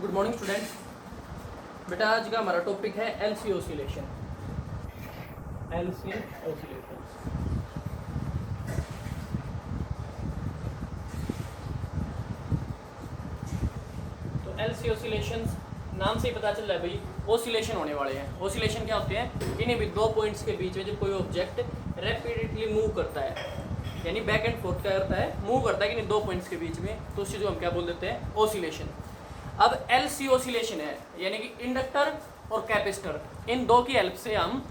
Good morning students. बेटा आज का हमारा टॉपिक है एलसी ऑसिलेशन। एलसी ऑसिलेशन तो एलसी ऑसिलेशंस नाम से ही पता चल रहा है भाई ऑसिलेशन होने वाले हैं। ऑसिलेशन क्या होते हैं? इन्हीं भी दो पॉइंट्स के बीच में जब कोई ऑब्जेक्ट रैपिडली मूव करता है यानी बैक एंड फोर्थ क्या करता है, मूव करता है कि नहीं दो पॉइंट्स के बीच में, तो उसी को हम क्या बोल देते हैं, ऑसिलेशन। अब एलसी ऑसिलेशन है यानी कि इंडक्टर और कैपेसिटर, इन दो की हेल्प से हम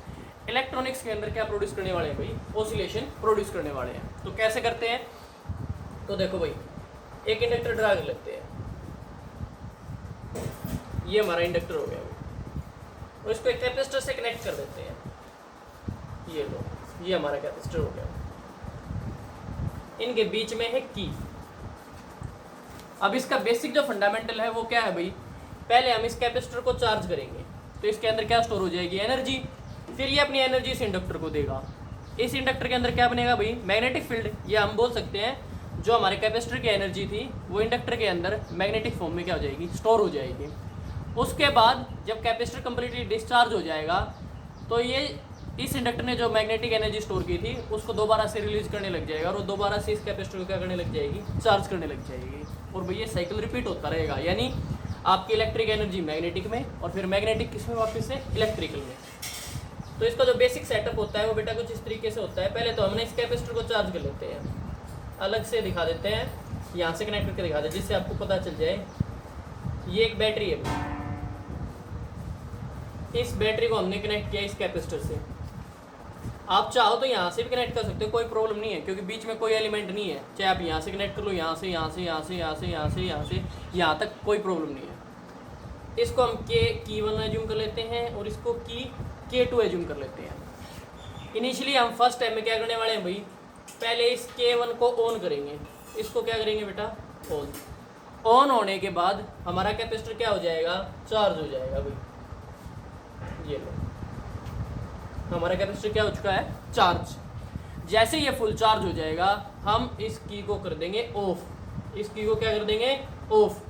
इलेक्ट्रॉनिक्स के अंदर क्या प्रोड्यूस करने वाले हैं भाई, ऑसिलेशन प्रोड्यूस करने वाले हैं। तो कैसे करते हैं? तो देखो भाई, एक इंडक्टर ड्रा कर लेते हैं, ये हमारा इंडक्टर हो गया भाई, और इसको एक कैपेसिटर से कनेक्ट कर देते हैं, ये लो, ये हमारा कैपेसिटर हो गया। इनके बीच में है की। अब इसका बेसिक जो फंडामेंटल है वो क्या है भाई, पहले हम इस कैपेसिटर को चार्ज करेंगे तो इसके अंदर क्या स्टोर हो जाएगी, एनर्जी। फिर ये अपनी एनर्जी इस इंडक्टर को देगा। इस इंडक्टर के अंदर क्या बनेगा भाई, मैग्नेटिक फील्ड। ये हम बोल सकते हैं जो हमारे कैपेसिटर की एनर्जी थी वो इंडक्टर के अंदर मैग्नेटिक फॉर्म में क्या हो जाएगी, स्टोर हो जाएगी। उसके बाद जब कैपेसिटर कंप्लीटली डिस्चार्ज हो जाएगा तो ये इस इंडक्टर ने जो मैग्नेटिक एनर्जी स्टोर की थी उसको दोबारा से रिलीज करने लग जाएगा और वो दोबारा से इस कैपेसिटर को क्या करने लग जाएगी, चार्ज करने लग जाएगी। और भैया साइकिल रिपीट होता रहेगा, यानी आपकी इलेक्ट्रिक एनर्जी मैग्नेटिक में और फिर मैग्नेटिक किस में वापस से, इलेक्ट्रिकल में। तो इसका जो बेसिक सेटअप होता है वो बेटा कुछ इस तरीके से होता है। पहले तो हमने इस कैपेसिटर को चार्ज कर लेते हैं, अलग से दिखा देते हैं, यहाँ से कनेक्ट करके दिखा देते हैं जिससे आपको पता चल जाए। ये एक बैटरी है, इस बैटरी को हमने कनेक्ट किया इस कैपेसिटर से। आप चाहो तो यहाँ से भी कनेक्ट कर सकते हो, कोई प्रॉब्लम नहीं है, क्योंकि बीच में कोई एलिमेंट नहीं है। चाहे आप यहाँ से कनेक्ट कर लो, यहाँ से, यहाँ से, यहाँ से, यहाँ से, यहाँ से, यहाँ से, यहाँ तक कोई प्रॉब्लम नहीं है। इसको हम की1 एज्यूम कर लेते हैं और इसको K2 एज्यूम कर लेते हैं। इनिशियली हम फर्स्ट टाइम में क्या करने वाले हैं भाई, पहले इस K1 को ऑन करेंगे। इसको क्या करेंगे बेटा, ऑन। ऑन होने के बाद हमारा कैपेसिटर क्या हो जाएगा, चार्ज हो जाएगा भाई। ये लो, हमारा कैपेसिटर क्या हो चुका है, चार्ज। जैसे ये फुल चार्ज हो जाएगा हम इस की को कर देंगे ऑफ। इस की को क्या कर देंगे, ऑफ।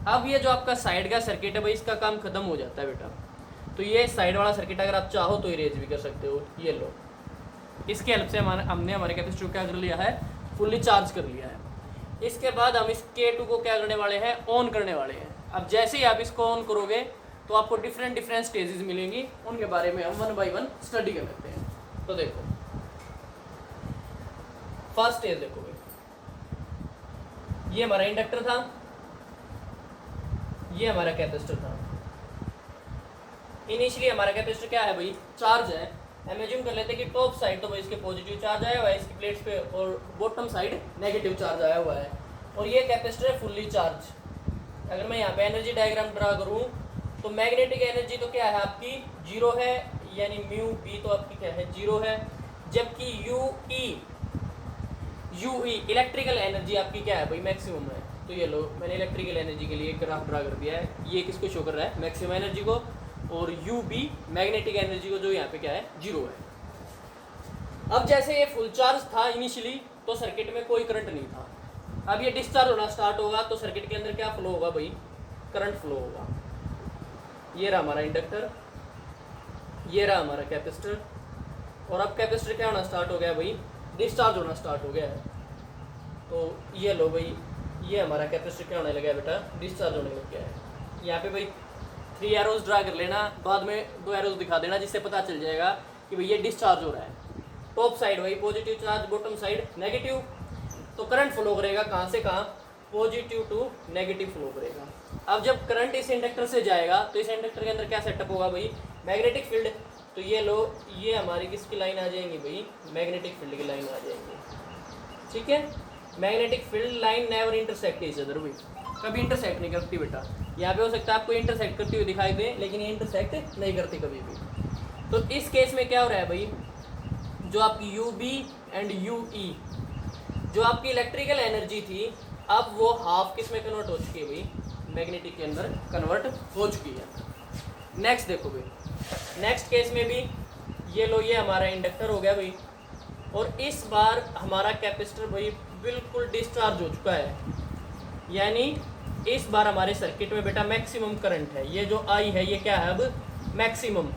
अब ये जो आपका साइड का सर्किट है भाई, इसका काम खत्म हो जाता है बेटा। तो ये साइड वाला सर्किट अगर आप चाहो तो इरेज भी कर सकते हो। ये लो, इसके हेल्प से हमने हमारे कैपेसिटर को क्या कर लिया है, फुल्ली चार्ज कर लिया है। इसके बाद हम इस K2 को क्या करने वाले हैं, ऑन करने वाले हैं। अब जैसे ही आप इसको ऑन करोगे तो आपको डिफरेंट स्टेजेस मिलेंगी, उनके बारे में हम 1 बाय 1 स्टडी कर लेते हैं। तो देखो, फर्स्ट स्टेज देखो भाई, ये हमारा इंडक्टर था, ये हमारा कैपेसिटर था। इनिशियली हमारा कैपेसिटर क्या है भाई, चार्ज है। हम एज्यूम कर लेते हैं कि टॉप साइड तो भाई इसके पॉजिटिव चार्ज आया हुआ है, इसकी प्लेट्स पे, और बॉटम साइड नेगेटिव चार्ज आया हुआ है, और ये कैपेसिटर है फुल्ली चार्ज। अगर मैं यहाँ पे एनर्जी डायग्राम ड्रा करूँ तो मैग्नेटिक एनर्जी तो क्या है आपकी, जीरो है, यानी म्यू बी तो आपकी क्या है, जीरो है। जबकि यूई इलेक्ट्रिकल एनर्जी आपकी क्या है भाई, मैक्सिमम है। तो ये लो, मैंने इलेक्ट्रिकल एनर्जी के लिए एक ग्राफ ड्रा कर दिया है। ये किसको शो कर रहा है, मैक्सिमम एनर्जी को, और यू बी मैग्नेटिक एनर्जी को, जो यहाँ पे क्या है, जीरो है। अब जैसे ये फुल चार्ज था इनिशियली तो सर्किट में कोई करंट नहीं था। अब ये डिस्चार्ज होना स्टार्ट होगा तो सर्किट के अंदर क्या फ्लो होगा भाई, करंट फ्लो होगा। ये रहा हमारा इंडक्टर, ये रहा हमारा कैपेसिटर, और अब कैपेसिटर क्या होना स्टार्ट हो गया भाई, डिस्चार्ज होना स्टार्ट हो गया है। तो ये लो भाई, ये हमारा कैपेसिटर क्या होने लगा है बेटा, डिस्चार्ज होने लग गया है। यहाँ पे भाई 3 एरोज ड्रा कर लेना, बाद में 2 एरोज दिखा देना, जिससे पता चल जाएगा कि भाई ये डिस्चार्ज हो रहा है। टॉप साइड भाई positive charge, bottom side negative. तो करंट फ्लो करेगा कहाँ से कहाँ, पॉजिटिव टू नेगेटिव फ्लो करेगा। अब जब करंट इस इंडक्टर से जाएगा तो इस इंडक्टर के अंदर क्या सेटअप होगा भाई, मैग्नेटिक फील्ड। तो ये लो, ये हमारी किसकी लाइन आ जाएंगी भाई, मैग्नेटिक फील्ड की लाइन आ जाएंगी। ठीक है, magnetic field line never intersect each other भाई, कभी इंटरसेक्ट नहीं करती बेटा। यहाँ पे हो सकता है आपको इंटरसेक्ट करती हुई दिखाई दे, लेकिन ये इंटरसेक्ट नहीं करती कभी भी। तो इस केस में क्या हो रहा है भाई, जो आपकी U B and U E, जो आपकी इलेक्ट्रिकल एनर्जी थी, अब वो हाफ किस में कन्वर्ट हो चुकी है भाई, मैग्नेटिक के अंदर कन्वर्ट हो चुकी है। नेक्स्ट देखो भाई, नेक्स्ट केस में भी ये लो, ये हमारा इंडक्टर हो गया भाई, और इस बार हमारा कैपेसिटर भाई बिल्कुल डिस्चार्ज हो चुका है, यानी इस बार हमारे सर्किट में बेटा मैक्सिमम करंट है, ये जो आई है ये क्या है अब मैक्सिमम।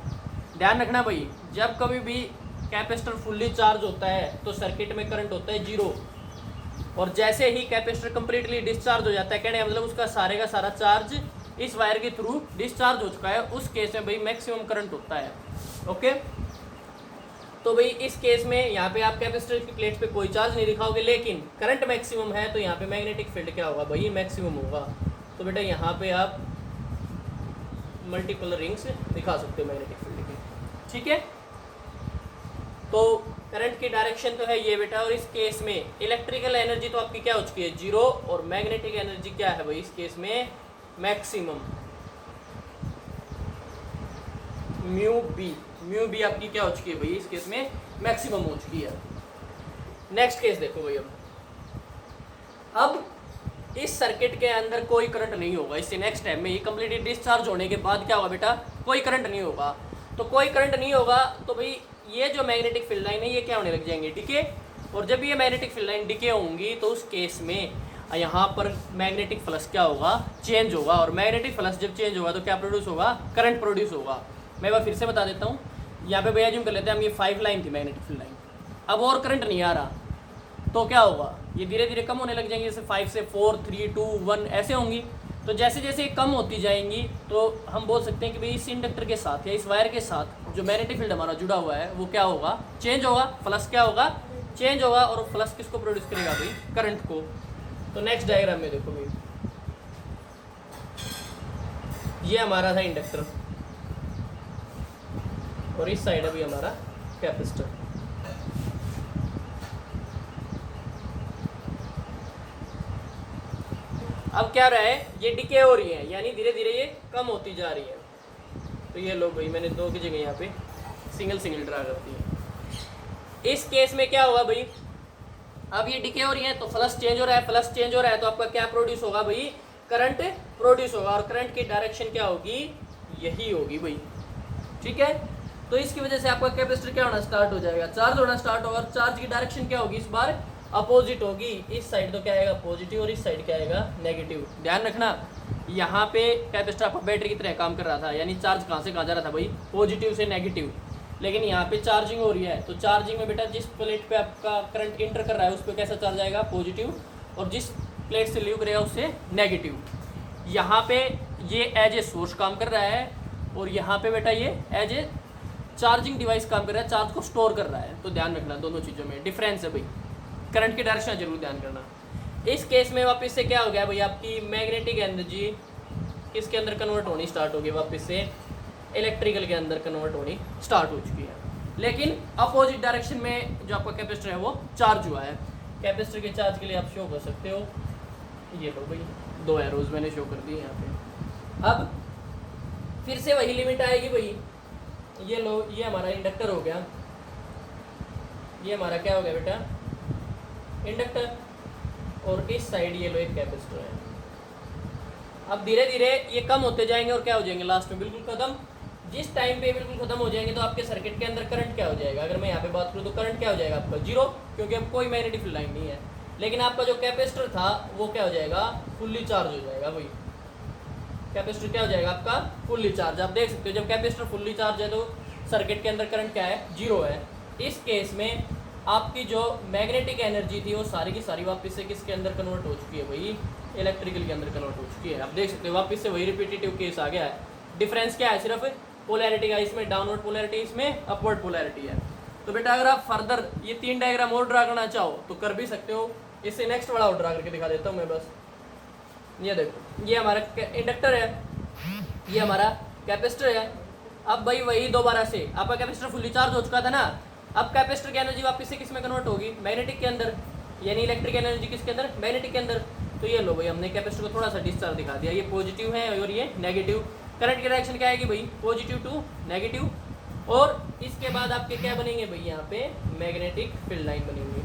ध्यान रखना भाई, जब कभी भी कैपेसिटर फुल्ली चार्ज होता है तो सर्किट में करंट होता है 0, और जैसे ही कैपेसिटर कंप्लीटली डिस्चार्ज हो जाता है, कहने का मतलब उसका सारे का सारा चार्ज इस वायर के थ्रू डिस्चार्ज हो चुका है, उस केस में भाई मैक्सिमम करंट होता है। ओके, तो भाई इस केस में यहाँ पे आप कैपेसिटर की प्लेट पे कोई चार्ज नहीं दिखाओगे, लेकिन करंट मैक्सिमम है तो यहाँ पे मैग्नेटिक फील्ड क्या होगा भाई मैक्सिमम होगा। तो बेटा यहाँ पे आप मल्टीपल रिंग्स दिखा सकते हो मैग्नेटिक फील्ड की, ठीक है। तो करंट की डायरेक्शन तो है ये बेटा, और इस केस में इलेक्ट्रिकल एनर्जी तो आपकी क्या हो चुकी है 0, और मैग्नेटिक एनर्जी क्या है भाई इस केस में मैक्सिमम म्यू बी आपकी क्या हो चुकी है भाई इस केस में मैक्सिमम हो चुकी है। नेक्स्ट केस देखो भाई, अब इस सर्किट के अंदर कोई करंट नहीं होगा, इससे नेक्स्ट टाइम में ये कंप्लीटली डिस्चार्ज होने के बाद क्या होगा बेटा कोई करंट नहीं होगा। तो कोई करंट नहीं होगा तो भाई ये जो मैग्नेटिक फील्ड लाइन है ये क्या होने लग जाएंगे डिके, और जब ये मैग्नेटिक फील्ड लाइन डिके होंगी तो उस केस में यहाँ पर मैग्नेटिक फ्लक्स क्या होगा चेंज होगा, और मैग्नेटिक फ्लक्स जब चेंज होगा तो क्या प्रोड्यूस होगा करंट प्रोड्यूस होगा। मैं बार फिर से बता देता हूँ, यहाँ पे भैया जिम कर लेते हैं हम, ये 5 लाइन थी मैग्नेटिक फील्ड लाइन, अब और करंट नहीं आ रहा तो क्या होगा ये धीरे धीरे कम होने लग जाएंगे, जैसे 5 से 4 3 2 1 ऐसे होंगी। तो जैसे जैसे ये कम होती जाएंगी तो हम बोल सकते हैं कि भाई इस इंडक्टर के साथ या इस वायर के साथ जो मैग्नेटिक फील्ड हमारा जुड़ा हुआ है वो क्या होगा चेंज होगा, फ्लक्स क्या होगा चेंज होगा, और फ्लक्स किसको प्रोड्यूस करेगा भाई करंट को। तो नेक्स्ट डायग्राम में देखो भाई, ये हमारा था इंडक्टर और इस साइड है भी हमारा कैपेसिटर। अब क्या रहा है ये डिके हो रही है, यानी धीरे धीरे ये कम होती जा रही है। तो ये लो भाई मैंने 2 की जगह यहाँ पे सिंगल ड्रा कर दी है। इस केस में क्या होगा भाई, अब ये डिके हो रही है तो फ्लक्स चेंज हो रहा है, फ्लक्स चेंज हो रहा है तो आपका क्या प्रोड्यूस होगा भाई करंट प्रोड्यूस होगा, और करंट की डायरेक्शन क्या होगी यही होगी भाई, ठीक है। तो इसकी वजह से आपका कैपेसिटर क्या होना स्टार्ट हो जाएगा, चार्ज होना स्टार्ट होगा, और चार्ज की डायरेक्शन क्या होगी इस बार अपोजिट होगी। इस साइड तो क्या आएगा पॉजिटिव और इस साइड क्या आएगा नेगेटिव। ध्यान रखना यहाँ पे कैपेसिटर आपका बैटरी की तरह काम कर रहा था, यानी चार्ज कहाँ से कहाँ जा रहा था भाई पॉजिटिव से नेगेटिव, लेकिन यहाँ पे चार्जिंग हो रही है तो चार्जिंग में बेटा जिस प्लेट पे आपका करंट इंटर कर रहा है उस पर कैसा चार्ज आएगा पॉजिटिव, और जिस प्लेट से लीव करेगा उससे नेगेटिव। यहाँ पे ये एज ए सोर्स काम कर रहा है और यहाँ पे बेटा ये एज ए चार्जिंग डिवाइस काम कर रहा है, चार्ज को स्टोर कर रहा है। तो ध्यान रखना दोनों चीज़ों में डिफरेंस है भाई, करंट की डायरेक्शन जरूर ध्यान करना। इस केस में वापस से क्या हो गया भाई आपकी मैग्नेटिक एनर्जी किसके अंदर कन्वर्ट होनी स्टार्ट होगी, वापस से इलेक्ट्रिकल के अंदर कन्वर्ट होनी स्टार्ट हो चुकी है, लेकिन अपोजिट डायरेक्शन में जो आपका कैपेसिटर है वो चार्ज हुआ है। कैपेसिटर के चार्ज के लिए आप शो कर सकते हो, ये लो भाई 2 एरोज मैंने शो कर दिए यहाँ पे। अब फिर से वही लिमिट आएगी भाई, ये लो ये हमारा इंडक्टर हो गया, ये हमारा क्या हो गया बेटा इंडक्टर, और इस साइड ये लो एक कैपेसिटर है। अब धीरे धीरे ये कम होते जाएंगे और क्या हो जाएंगे लास्ट में बिल्कुल खत्म। जिस टाइम पे बिल्कुल खत्म हो जाएंगे तो आपके सर्किट के अंदर करंट क्या हो जाएगा, अगर मैं यहाँ पे बात करूँ तो करंट क्या हो जाएगा आपका 0, क्योंकि अब कोई मैग्नेटिक फील्ड लाइन नहीं है। लेकिन आपका जो कैपेसिटर था वो क्या हो जाएगा फुल्ली चार्ज हो जाएगा भाई, कैपेसिटर क्या हो जाएगा आपका फुल्ली चार्ज। आप देख सकते हो जब कैपेसिटर फुल्ली चार्ज है तो सर्किट के अंदर करंट क्या है 0 है। इस केस में आपकी जो मैग्नेटिक एनर्जी थी वो सारी की सारी वापस से किसके अंदर कन्वर्ट हो चुकी है भाई इलेक्ट्रिकल के अंदर कन्वर्ट हो चुकी है। आप देख सकते हो वापस से वही रिपीटेटिव केस आ गया है। डिफरेंस क्या है सिर्फ पोलैरिटी का, इसमें डाउनवर्ड पोलैरिटी इसमें अपवर्ड पोलैरिटी है। तो बेटा अगर आप फर्दर ये 3 डायग्राम और ड्रा करना चाहो तो कर भी सकते हो, इससे नेक्स्ट वाला और ड्रा करके दिखा देता हूँ मैं बस। ये देखो ये हमारा इंडक्टर है, ये हमारा कैपेसिटर है। अब भाई वही दोबारा से आपका कैपेसिटर फुल्ली चार्ज हो चुका था ना, अब कैपेसिटर की एनर्जी वापस से किस में कन्वर्ट होगी मैग्नेटिक के अंदर, यानी इलेक्ट्रिक एनर्जी किसके अंदर मैग्नेटिक के अंदर। तो ये लो भाई हमने कैपेसिटर को थोड़ा सा डिस्चार्ज दिखा दिया, ये पॉजिटिव है और ये नेगेटिव। करंट की डायरेक्शन क्या आएगी भाई पॉजिटिव टू नेगेटिव, और इसके बाद आपके क्या बनेंगे भाई यहाँ पे मैग्नेटिक फील्ड लाइन बनेंगी।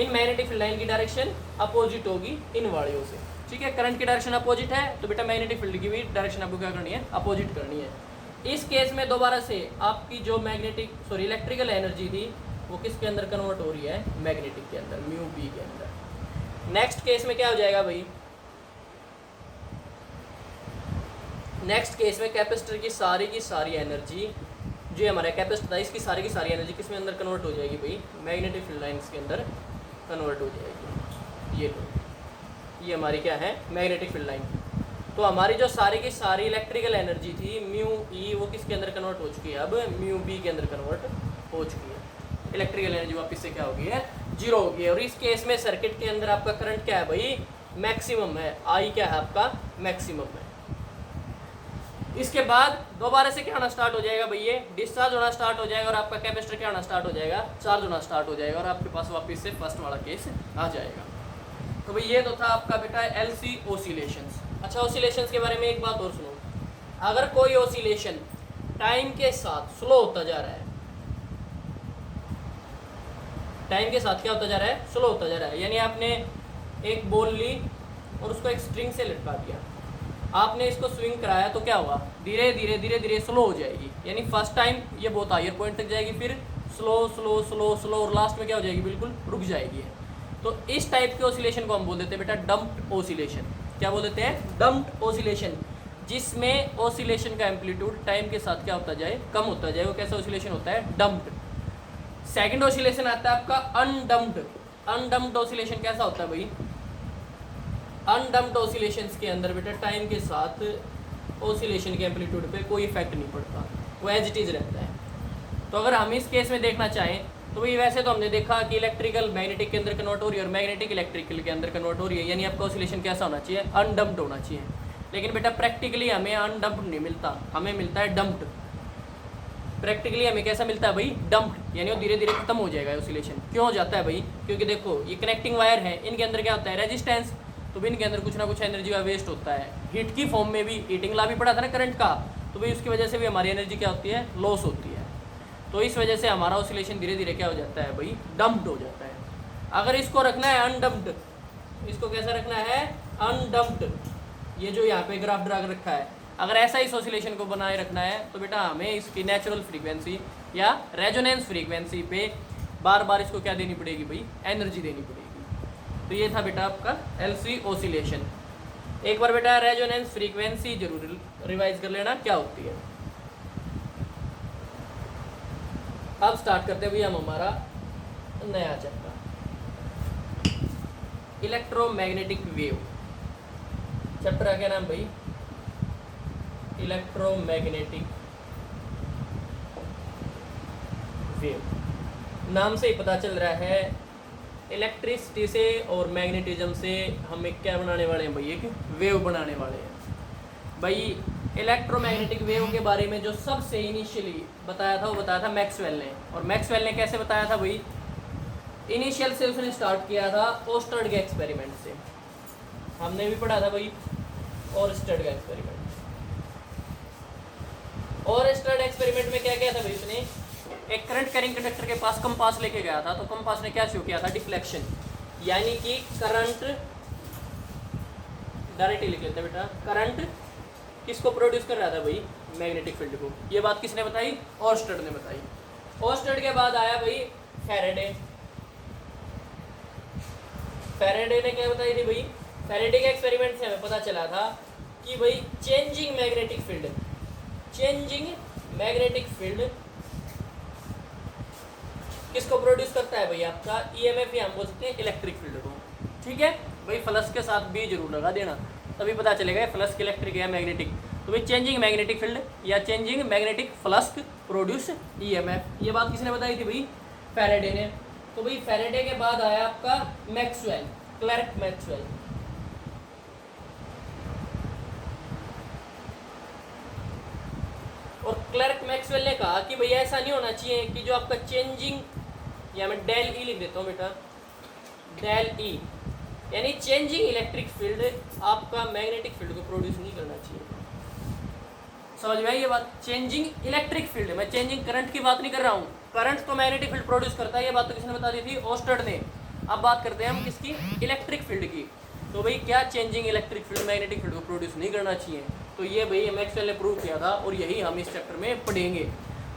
इन मैग्नेटिक फील्ड लाइन की डायरेक्शन अपोजिट होगी इन वाड़ियों से, ठीक है। करंट की डायरेक्शन अपोजिट है तो बेटा मैग्नेटिक फील्ड की भी डायरेक्शन आपको क्या करनी है अपोजिट करनी है। इस केस में दोबारा से आपकी जो इलेक्ट्रिकल एनर्जी थी वो किसके अंदर कन्वर्ट हो रही है मैग्नेटिक के अंदर म्यू बी के अंदर। नेक्स्ट केस में क्या हो जाएगा भाई नेक्स्ट केस में कैपेसिटर की सारी एनर्जी, जो हमारा कैपेसिटर था इसकी सारी एनर्जी किस में अंदर कन्वर्ट हो जाएगी भाई, मैग्नेटिक फील्ड लाइन्स के अंदर कन्वर्ट हो जाएगी। ये लो, ये हमारी क्या है, मैग्नेटिक फील्ड लाइन। तो हमारी जो सारी की सारी इलेक्ट्रिकल एनर्जी थी म्यू ई, वो किसके अंदर कन्वर्ट हो चुकी है, अब म्यू बी के अंदर कन्वर्ट हो चुकी है। इलेक्ट्रिकल एनर्जी वापस से क्या हो गई है, जीरो हो गई है। और इस केस में सर्किट के अंदर आपका करंट क्या है भाई, मैक्सिमम है, आई क्या है आपका, मैक्सिमम है। इसके बाद दोबारा से क्या होना स्टार्ट हो जाएगा भाई, ये डिस्चार्ज होना स्टार्ट हो जाएगा और आपका कैपेसिटर क्या होना स्टार्ट हो जाएगा, चार्ज होना स्टार्ट हो जाएगा और आपके पास वापस से फर्स्ट वाला केस आ जाएगा। तो भाई ये तो था आपका बेटा एलसी ओसिलेशंस। अच्छा, ओसिलेशंस के बारे में एक बात और सुनो, अगर कोई ओसिलेशन टाइम के साथ स्लो होता जा रहा है, टाइम के साथ क्या होता जा रहा है, स्लो होता जा रहा है, यानी आपने एक बॉल ली और उसको एक स्ट्रिंग से लटका दिया, आपने इसको स्विंग कराया तो क्या हुआ, धीरे धीरे स्लो हो जाएगी। यानी फर्स्ट टाइम ये बहुत हायर पॉइंट तक जाएगी, फिर स्लो स्लो स्लो स्लो और लास्ट में क्या हो जाएगी, बिल्कुल रुक जाएगी। तो इस टाइप के ओसिलेशन को हम बोल देते हैं बेटा डंप्ड ओसिलेशन। क्या बोल देते हैं, डंप्ड ओसिलेशन, जिसमें ओसिलेशन का एम्पलीट्यूड टाइम के साथ क्या होता जाए, कम होता जाए, वो कैसा ओसिलेशन होता है, डंप्ड। सेकंड ओसिलेशन आता है आपका अनडम्प्ड। अनडम्प्ड ओसिलेशन कैसा होता है भाई, अनडम्प्ड ओसिलेशंस के अंदर बेटा टाइम के साथ ओसिलेशन के एम्पलीट्यूड पे कोई इफेक्ट नहीं पड़ता, वो एज इट इज़ रहता है। तो अगर हम इस केस में देखना चाहें तो भाई वैसे तो हमने देखा कि इलेक्ट्रिकल मैग्नेटिक के अंदर कन्वर्ट हो रही है और मैग्नेटिक इलेक्ट्रिकल के अंदर कन्वर्ट हो रही है, यानी आपका ओसिलेशन कैसा होना चाहिए, अनडम्प्ड होना चाहिए। लेकिन बेटा प्रैक्टिकली हमें अनडम्प्ड नहीं मिलता, हमें मिलता है डम्प्ड। प्रैक्टिकली हमें कैसा मिलता है भाई, डम्प्ड, यानी वो धीरे धीरे खत्म हो जाएगा ओसिलेशन। क्यों हो जाता है भाई, क्योंकि देखो ये कनेक्टिंग वायर है, इनके अंदर क्या होता है, रेजिस्टेंस, तो भी इनके अंदर कुछ ना कुछ एनर्जी का वेस्ट होता है। हीट की फॉर्म में भी, हीटिंग ला भी पड़ा था ना करंट का, तो भाई उसकी वजह से भी हमारी एनर्जी क्या होती है, लॉस होती है। तो इस वजह से हमारा ऑसिलेशन धीरे धीरे क्या हो जाता है भाई, डम्प्ड हो जाता है। अगर इसको रखना है अनडम्प्ड, इसको कैसा रखना है, अनडम्प्ड, ये जो यहाँ पे ग्राफ ड्रा रखा है, अगर ऐसा इस ऑसिलेशन को बनाए रखना है तो बेटा हमें इसकी नेचुरल फ्रीक्वेंसी या रेजोनेंस फ्रीक्वेंसी पे बार बार इसको क्या देनी पड़ेगी भाई, एनर्जी देनी पड़ेगी। तो ये था बेटा आपका एलसी ओसिलेशन। एक बार बेटा रेजोनेंस फ्रीक्वेंसी जरूर रिवाइज कर लेना क्या होती है। अब स्टार्ट करते हैं भैया हम हमारा नया चैप्टर, इलेक्ट्रोमैग्नेटिक वेव। चैप्टर का क्या नाम भाई, इलेक्ट्रोमैग्नेटिक वेव। नाम से ही पता चल रहा है इलेक्ट्रिसिटी से और मैग्नेटिज्म से हम एक क्या बनाने वाले हैं भाई, एक वेव बनाने वाले हैं भाई। इलेक्ट्रोमैग्नेटिक वेव के बारे में जो सबसे इनिशियली बताया था वो बताया था मैक्सवेल ने। और मैक्सवेल ने कैसे बताया था भाई, इनिशियल से उसने स्टार्ट किया था ओस्टर्ड के एक्सपेरिमेंट से, हमने भी पढ़ा था भाई ओस्टर्ड का एक्सपेरिमेंट। ओस्टर्ड एक्सपेरिमेंट में क्या किया था भाई, उसने एक करंट कैरिंग कंडक्टर के पास कंपास लेके गया था, तो कंपास ने क्या शो किया था, डिफ्लेक्शन, यानी कि करंट, डायरेक्टली लिख लेते हैं बेटा, करंट किसको प्रोड्यूस कर रहा था भाई, मैग्नेटिक फील्ड को। ये बात किसने बताई, ओस्टर्ड ने बताई। ओस्टर्ड के बाद आया भाई फैराडे। फैराडे ने क्या बताई थी भाई, फैराडे के एक्सपेरिमेंट से हमें पता चला था कि भाई changing magnetic field, changing magnetic field किसको प्रोड्यूस करता है भाई, आपका ईएमएफ, या हम बोल सकते हैं इलेक्ट्रिक फील्ड को। ठीक है भाई, प्लस के साथ बी जरूर लगा देना, तभी पता चलेगा फ्लक्स इलेक्ट्रिक या मैग्नेटिक। तो भाई चेंजिंग मैग्नेटिक फील्ड या changing magnetic flux produce EMF, ये बात किसने बताई थी भाई, फैराडे ने। तो भाई फैराडे के बाद आया आपका मैक्सवेल, क्लर्क मैक्सवेल। और क्लर्क मैक्सवेल ने कहा कि भैया ऐसा नहीं होना चाहिए कि जो आपका चेंजिंग, या मैं डेल ई लिख देता हूँ बेटा, डेल ई, यानी चेंजिंग इलेक्ट्रिक फील्ड आपका मैग्नेटिक फील्ड को प्रोड्यूस नहीं करना चाहिए। समझ में आई ये बात, चेंजिंग इलेक्ट्रिक फील्ड, मैं चेंजिंग करंट की बात नहीं कर रहा हूँ, करंट तो मैग्नेटिक फील्ड प्रोड्यूस करता है, ये बात तो किसने बता दी थी, ओस्टर्ड ने। अब बात करते हैं हम किसकी, इलेक्ट्रिक फील्ड की। तो भाई क्या changing electric field magnetic field को प्रोड्यूस नहीं करना चाहिए, तो ये भाई मैक्सवेल ने प्रूव किया था और यही हम इस चैप्टर में पढ़ेंगे।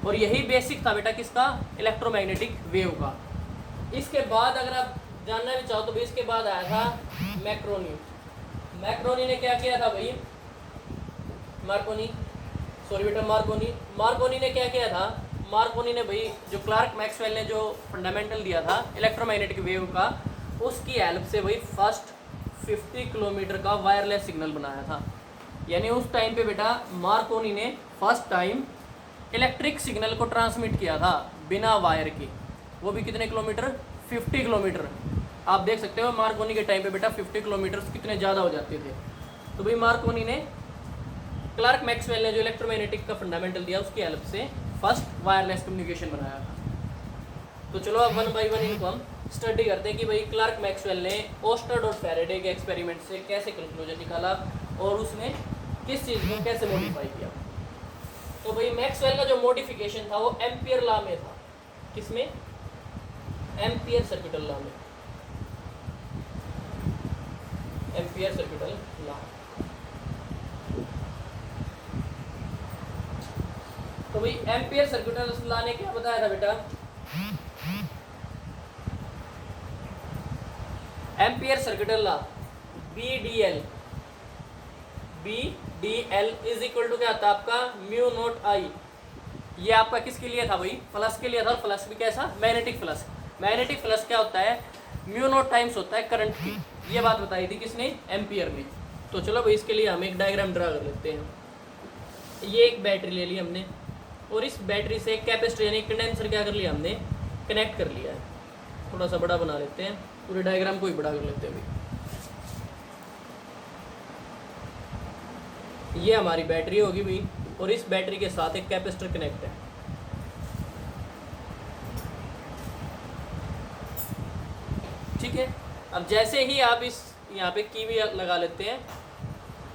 और यही बेसिक था बेटा किसका, इलेक्ट्रोमैग्नेटिक वेव का। इसके बाद अगर आप जानना भी चाहो तो भाई इसके बाद आया था मैक्रोनी। मैक्रोनी ने क्या किया था भाई, मार्कोनी, सॉरी बेटा मार्कोनी ने क्या किया था, मार्कोनी ने भाई जो क्लार्क मैक्सवेल ने जो फंडामेंटल दिया था इलेक्ट्रोमैग्नेटिक वेव का, उसकी हेल्प से भाई फर्स्ट 50 किलोमीटर का वायरलेस सिग्नल बनाया था। यानी उस टाइम पे बेटा मार्कोनी ने फर्स्ट टाइम इलेक्ट्रिक सिग्नल को ट्रांसमिट किया था बिना वायर के, वो भी कितने किलोमीटर, 50 किलोमीटर। आप देख सकते हो मार्कोनी के टाइम पे बेटा 50 किलोमीटर कितने ज़्यादा हो जाते थे। तो भाई मार्कोनी ने, क्लार्क मैक्सवेल ने जो इलेक्ट्रोमैग्नेटिक का फंडामेंटल दिया उसकी हेल्प से फर्स्ट वायरलेस कम्युनिकेशन बनाया था। तो चलो अब 1 बाय 1 इनको हम स्टडी करते हैं कि भाई क्लार्क मैक्सवेल ने ओस्टर्ड और फैराडे के एक्सपेरिमेंट से कैसे कंक्लूजन निकाला और उसने किस चीज़ को कैसे मॉडिफाई किया। तो भाई मैक्सवेल का जो मॉडिफिकेशन था वो एम्पियर लॉ में था। किसमें? एम्पियर सर्किटल लॉ में, एम्पियर सर्किटल लॉ। तो भाई एम्पियर सर्किटल लॉ ने क्या बताया था बेटा, Ampere circuital law BDL is equal to क्या था आपका, म्यू नॉट आई। ये आपका किसके लिए था भाई, फ्लक्स के लिए था। और फ्लक्स भी कैसा, मैग्नेटिक फ्लक्स। मैग्नेटिक फ्लक्स क्या होता है, म्यू नॉट टाइम्स होता है करंट की। ये बात बताई थी किसने, एम्पियर ने। तो चलो भाई इसके लिए हम एक डायग्राम ड्रा कर लेते हैं। ये एक बैटरी ले ली हमने और इस बैटरी से एक कैपेसिटर यानी कंडेंसर क्या कर लिया हमने, कनेक्ट कर लिया है। थोड़ा सा बड़ा बना लेते हैं, पूरे डायग्राम को ही बड़ा कर लेते हैं भाई। ये हमारी बैटरी होगी भाई और इस बैटरी के साथ एक कैपेसिटर कनेक्ट है। ठीक है, अब जैसे ही आप इस यहाँ पे की भी लगा लेते हैं।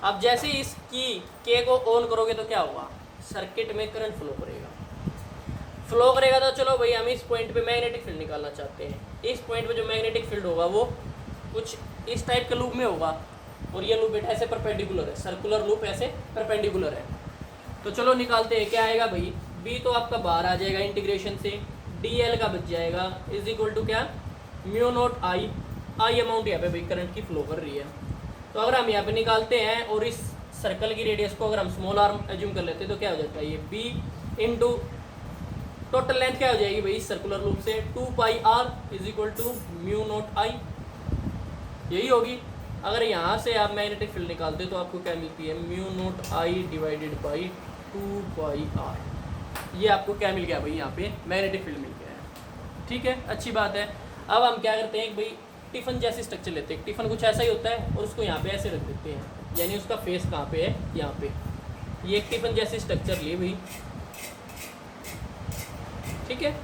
अब जैसे इस की के को ऑन करोगे तो क्या होगा, सर्किट में करंट फ्लो करेगा। तो चलो भाई हम इस पॉइंट पे मैग्नेटिक फील्ड निकालना चाहते हैं। इस पॉइंट पे जो मैग्नेटिक फील्ड होगा वो कुछ इस टाइप के लूप में होगा और ये लूप बेटा ऐसे परपेंडिकुलर है, सर्कुलर लूप ऐसे परपेंडिकुलर है। तो चलो निकालते हैं, क्या आएगा भाई, बी तो आपका बाहर आ जाएगा इंटीग्रेशन से, DL का बच जाएगा इज इक्वल टू क्या, म्यू नॉट आई अमाउंट यहाँ पे भाई करंट की फ्लो कर रही है। तो अगर हम यहाँ पे निकालते हैं और इस सर्कल की रेडियस को अगर हम स्मॉल आर्म एज्यूम कर लेते हैं तो क्या हो जाता है, ये B इंटू टोटल लेंथ क्या हो जाएगी भाई इस सर्कुलर लूप से, 2πr is equal to mu not I, यही होगी। अगर यहाँ से आप मैग्नेटिक फील्ड निकालते तो आपको क्या मिलती है, mu not I divided by 2πr। ये आपको क्या मिल गया भाई, यहाँ पे मैग्नेटिक फील्ड मिल गया है। ठीक है, अच्छी बात है। अब हम क्या करते हैं भाई, टिफन जैसी स्ट्रक्चर लेते हैं। टिफन कुछ ऐसा ही होता है और उसको यहाँ पे ऐसे रख देते हैं, यानी उसका फेस कहाँ पे है, यहाँ पे। ये एक टिफन जैसी स्ट्रक्चर ली भाई, ठीक है।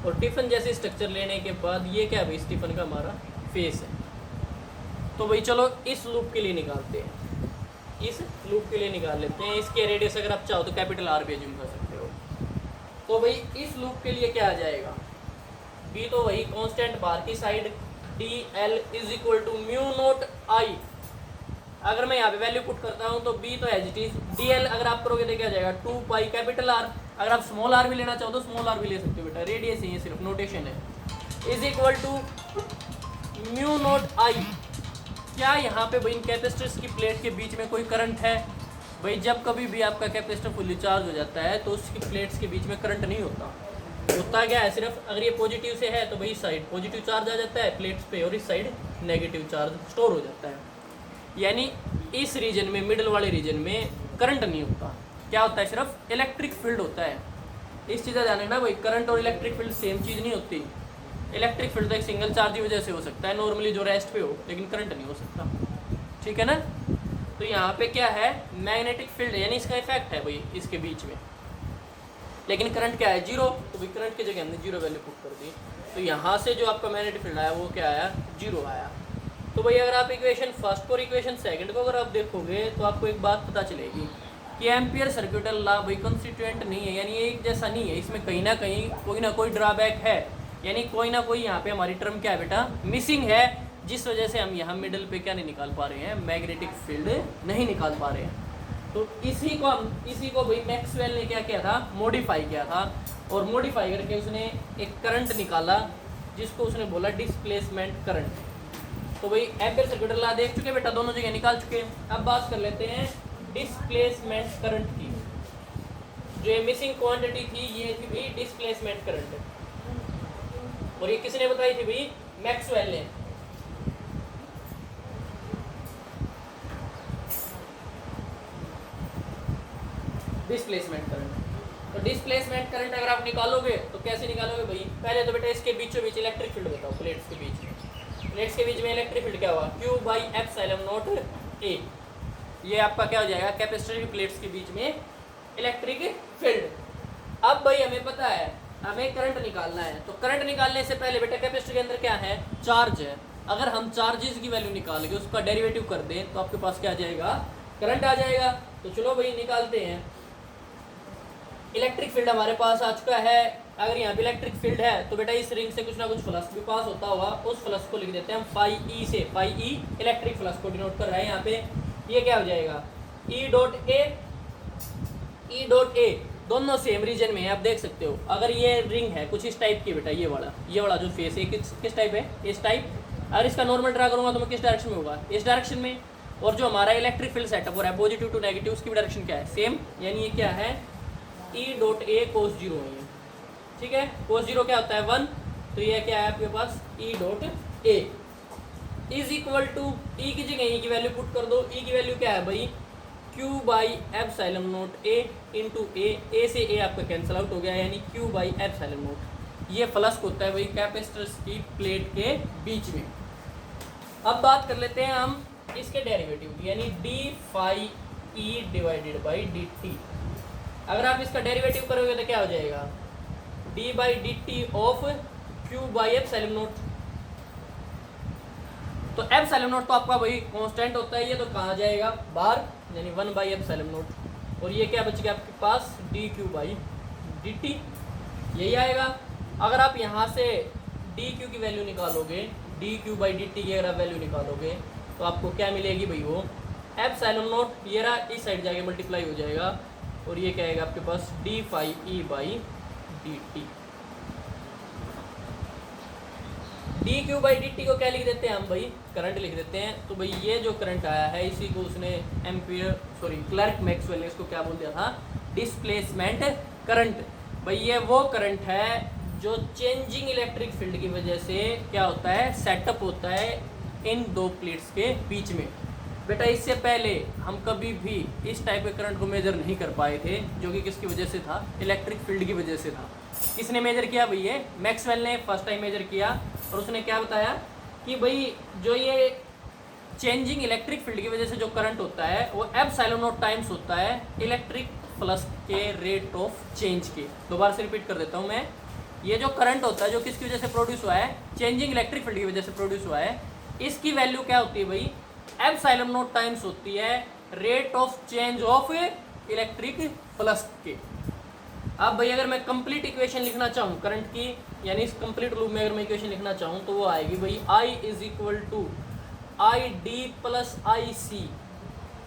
और टिफन जैसी स्ट्रक्चर लेने के बाद ये क्या भाई, इस टिफन का हमारा फेस है। तो भाई चलो इस लूप के लिए निकालते हैं, इस लूप के लिए निकाल लेते हैं। इसके रेडियस अगर आप चाहो तो कैपिटल R भी एज्यूम कर सकते हो। तो भाई इस लूप के लिए क्या आ जाएगा, B तो वही कांस्टेंट बाहर की side DL is equal to mu not I. अगर मैं यहाँ पे वैल्यू पुट करता हूँ तो B तो एज इट इज, DL अगर आप करोगे तो क्या आ जाएगा 2π कैपिटल R। अगर आप स्मॉल r भी लेना चाहो तो स्मॉल r भी ले सकते हो बेटा, रेडियस ही है, सिर्फ नोटेशन है। Is equal to mu not I. क्या यहाँ पे भाई इन कैपेसिटर्स की प्लेट के बीच में कोई करंट है? भाई जब कभी भी आपका कैपेसिटर फुल्ली चार्ज हो जाता है तो उसकी प्लेट्स के बीच में करंट नहीं होता। होता क्या है, सिर्फ अगर ये पॉजिटिव से है तो भाई इस साइड पॉजिटिव चार्ज आ जाता है प्लेट्स पे और इस साइड नेगेटिव चार्ज स्टोर हो जाता है। यानी इस रीजन में, मिडल वाले रीजन में करंट नहीं होता। क्या होता है, सिर्फ इलेक्ट्रिक फील्ड होता है। इस चीज़ का ध्यान रखना भाई, करंट और इलेक्ट्रिक फील्ड सेम चीज़ नहीं होती। इलेक्ट्रिक फील्ड तो एक सिंगल चार्ज की वजह से हो सकता है नॉर्मली जो रेस्ट पे हो, लेकिन करंट नहीं हो सकता। ठीक है ना। तो यहाँ पे क्या है, मैग्नेटिक फील्ड यानी इसका इफेक्ट है भाई इसके बीच में, लेकिन करंट क्या है, जीरो। तो भाई करंट की जगह हमने जीरो वैल्यू पुट कर दी। तो यहाँ से जो आपका मैग्नेटिक फील्ड आया वो क्या आया, जीरो आया। तो भाई अगर आप इक्वेशन फर्स्ट और इक्वेशन सेकंड को अगर आप देखोगे तो आपको एक बात पता चलेगी कि एम्पियर सर्किटल लॉ भाई कंस्टिट्यूएंट नहीं है, यानी एक जैसा नहीं है। इसमें कहीं ना कोई ड्रॉबैक है, यानी कोई ना कोई यहाँ पे हमारी टर्म क्या है बेटा, मिसिंग है, जिस वजह से हम यहाँ मिडल पे क्या नहीं निकाल पा रहे हैं, मैग्नेटिक फील्ड नहीं निकाल पा रहे हैं। तो इसी को भाई मैक्सवेल ने क्या किया था, मॉडिफाई किया था। और मॉडिफाई करके उसने एक करंट निकाला जिसको उसने बोला डिस्प्लेसमेंट करंट। तो भाई एम्पियर सर्किटल लॉ देख चुके बेटा, दोनों जगह निकाल चुके। अब बात कर लेते हैं डिस्प्लेसमेंट करंट की। जो ये मिसिंग क्वांटिटी थी ये थी भाई डिस्प्लेसमेंट करंट, और ये किसने बताई थी भाई? मैक्सवेल ने। डिस्प्लेसमेंट करंट, तो डिस्प्लेसमेंट करंट अगर आप निकालोगे तो कैसे निकालोगे भाई? पहले तो बेटा इसके बीचों बीच इलेक्ट्रिक फील्ड बताओ। प्लेट्स के बीच में, प्लेट्स के बीच में इलेक्ट्रिक फील्ड क्या हुआ? Q by epsilon not A। ये आपका क्या हो जाएगा? कैपेसिटर की प्लेट्स के बीच में इलेक्ट्रिक फील्ड। अब भाई हमें पता है हमें करंट निकालना है, तो करंट निकालने से पहले बेटा कैपेसिटर के अंदर क्या है? चार्ज है। अगर हम चार्जेस की वैल्यू निकाल के उसका डेरिवेटिव कर दें तो आपके पास क्या आ जाएगा? करंट आ जाएगा। तो चलो भाई निकालते हैं। इलेक्ट्रिक फील्ड हमारे पास आ चुका है। अगर यहाँ पे इलेक्ट्रिक फील्ड है तो बेटा इस रिंग से कुछ ना कुछ फ्लक्स भी पास होता होगा, उस फ्लक्स को लिख देते हैं हम फाई ई से। फाई ई इलेक्ट्रिक फ्लक्स को डिनोट कर रहा है यहाँ पे। ये क्या हो जाएगा? ई डॉट ए, ई डॉट ए दोनों सेम रीजन में है। आप देख सकते हो अगर ये रिंग है कुछ इस टाइप की बेटा, ये वाला जो फेस है किस टाइप है? इस टाइप। अगर इसका नॉर्मल ड्रा करूंगा तो मैं किस डायरेक्शन में होगा? इस डायरेक्शन में। और जो हमारा इलेक्ट्रिक फील्ड सेटअप हो रहा है पॉजिटिव टू नेगेटिव, उसकी भी डायरेक्शन क्या है? सेम। यानी ये क्या है? ई डॉट ए कोस जीरो है। ठीक है, कोस जीरो क्या होता है? 1। तो ये क्या है आपके पास? E dot A is equal to, E की जगह ई की वैल्यू पुट कर दो। ई की वैल्यू क्या है भाई? Q by epsilon not A into A से ए आपका कैंसिल आउट हो गया, यानी Q बाई एप्सिलॉन नॉट। ये फ्लक्स होता है भाई कैपेसिटर्स की प्लेट के बीच में। अब बात कर लेते हैं हम इसके डेरिवेटिव की, यानी d phi E divided by D t. अगर आप इसका डेरिवेटिव करोगे तो क्या हो जाएगा? D by D t of q by epsilon naught. तो एप्सिलॉन नॉट तो आपका भाई कांस्टेंट होता है, ये तो कहाँ जाएगा? बाहर, यानी 1 बाई एप्सिलॉन नॉट। और ये क्या बच गया आपके पास? D Q by D T, यही आएगा। अगर आप यहाँ से डी क्यू की वैल्यू निकालोगे, D Q by D T की अगर आप वैल्यू निकालोगे तो आपको क्या मिलेगी भाई? वो एप्सिलॉन नॉट ये रहा, इस साइड जाके मल्टीप्लाई हो जाएगा, और ये क्या आएगा आपके पास? D phi E by D T. D Q by D T को क्या लिख देते हैं हम भाई? करंट लिख देते हैं। तो भाई ये जो करंट आया है इसी को उसने क्लर्क मैक्सवेल ने इसको क्या बोल दिया था? Displacement current. भाई ये वो करंट है जो चेंजिंग इलेक्ट्रिक फील्ड की वजह से क्या होता है? सेटअप होता है इन दो प्लेट्स के बीच में। बेटा इससे पहले हम कभी भी इस टाइप के करंट को मेजर नहीं कर पाए थे, जो कि किसकी वजह से था? इलेक्ट्रिक फील्ड की वजह से था। किसने मेजर किया भाई? ये मैक्सवेल ने फर्स्ट टाइम मेजर किया, और उसने क्या बताया कि भाई जो ये चेंजिंग इलेक्ट्रिक फील्ड की वजह से जो करंट होता है वो एप्सिलॉन नॉट टाइम्स होता है इलेक्ट्रिक फ्लक्स के रेट ऑफ चेंज के। दोबारा से रिपीट कर देता हूँ मैं। ये जो करंट होता है जो किसकी वजह से प्रोड्यूस हुआ है? चेंजिंग इलेक्ट्रिक फील्ड की वजह से प्रोड्यूस हुआ है। इसकी वैल्यू क्या होती है भाई? एप्सिलॉन नॉट टाइम्स होती है rate of change of electric flux के। अब भाई अगर मैं कंप्लीट इक्वेशन लिखना चाहूँ करंट की, यानी इस कंप्लीट लूप में अगर मैं इक्वेशन लिखना चाहूँ तो वो आएगी भाई I is equal to I D plus I C.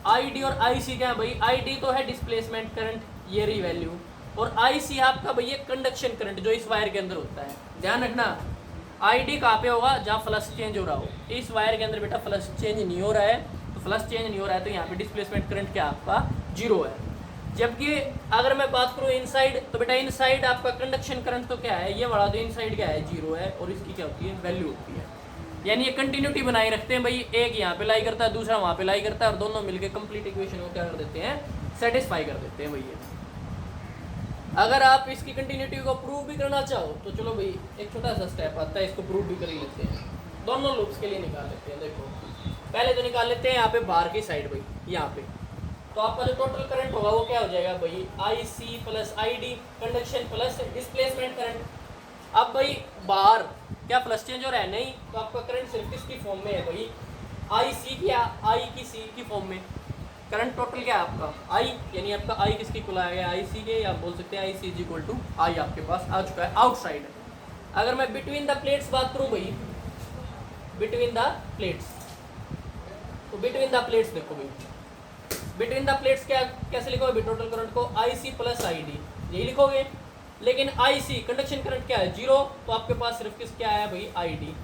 I D और आई सी क्या है भाई? आई डी तो है डिस्प्लेसमेंट करंट, ये रही वैल्यू, और आई सी आपका भाई ये कंडक्शन करंट जो इस वायर के अंदर होता है। ध्यान रखना आई डी कहाँ पे होगा? जहाँ फ्लक्स चेंज हो रहा हो। इस वायर के अंदर बेटा फ्लक्स चेंज नहीं हो रहा है, तो फ्लक्स चेंज नहीं हो रहा है तो यहाँ पे डिस्प्लेसमेंट करंट क्या आपका? जीरो है। जबकि अगर मैं बात करूँ इनसाइड, तो बेटा इनसाइड आपका कंडक्शन करंट तो क्या है? ये वाला तो इनसाइड क्या है? जीरो है, और इसकी क्या होती है? वैल्यू होती है। यानी ये कंटिन्यूटी बनाए रखते हैं भाई, एक यहाँ पे लाई करता है दूसरा वहाँ पे लाई करता है, और दोनों मिलकर कंप्लीट इक्वेशन को क्या कर देते हैं? सेटिस्फाई कर देते हैं भैया। अगर आप इसकी कंटिन्यूटी को प्रूव भी करना चाहो तो चलो भाई एक छोटा सा स्टेप आता है, इसको प्रूव भी कर ही लेते हैं। दोनों लूप्स के लिए निकाल लेते हैं। देखो पहले तो निकाल लेते हैं यहाँ पे बाहर की साइड भाई, यहाँ पे तो आपका जो टोटल करंट होगा वो क्या हो जाएगा भाई? I C plus I D, conduction plus displacement current. अब भाई बाहर क्या फ्लक्स चेंज हो रहा है? नहीं, तो आपका करंट सिर्फ किसकी फॉर्म में है भाई? आई सी की, आई की सी की फॉर्म में। करंट टोटल क्या है आपका? आई, यानी आपका आई किसके इक्वल आएगा? आई सी के, या आप बोल सकते हैं आई सी इज इक्वल टू आई आपके पास आ चुका है आउटसाइड। अगर मैं बिटवीन द प्लेट्स बात करूँ भाई, बिटवीन द प्लेट्स, तो बिटवीन द प्लेट्स देखो भाई, बिटवीन द प्लेट्स क्या कैसे लिखोगे? टोटल करंट को आई सी प्लस आई डी यही लिखोगे। लेकिन आई सी कंडक्शन करंट क्या है? जीरो, तो आपके पास सिर्फ किस क्या आया भाई? I D.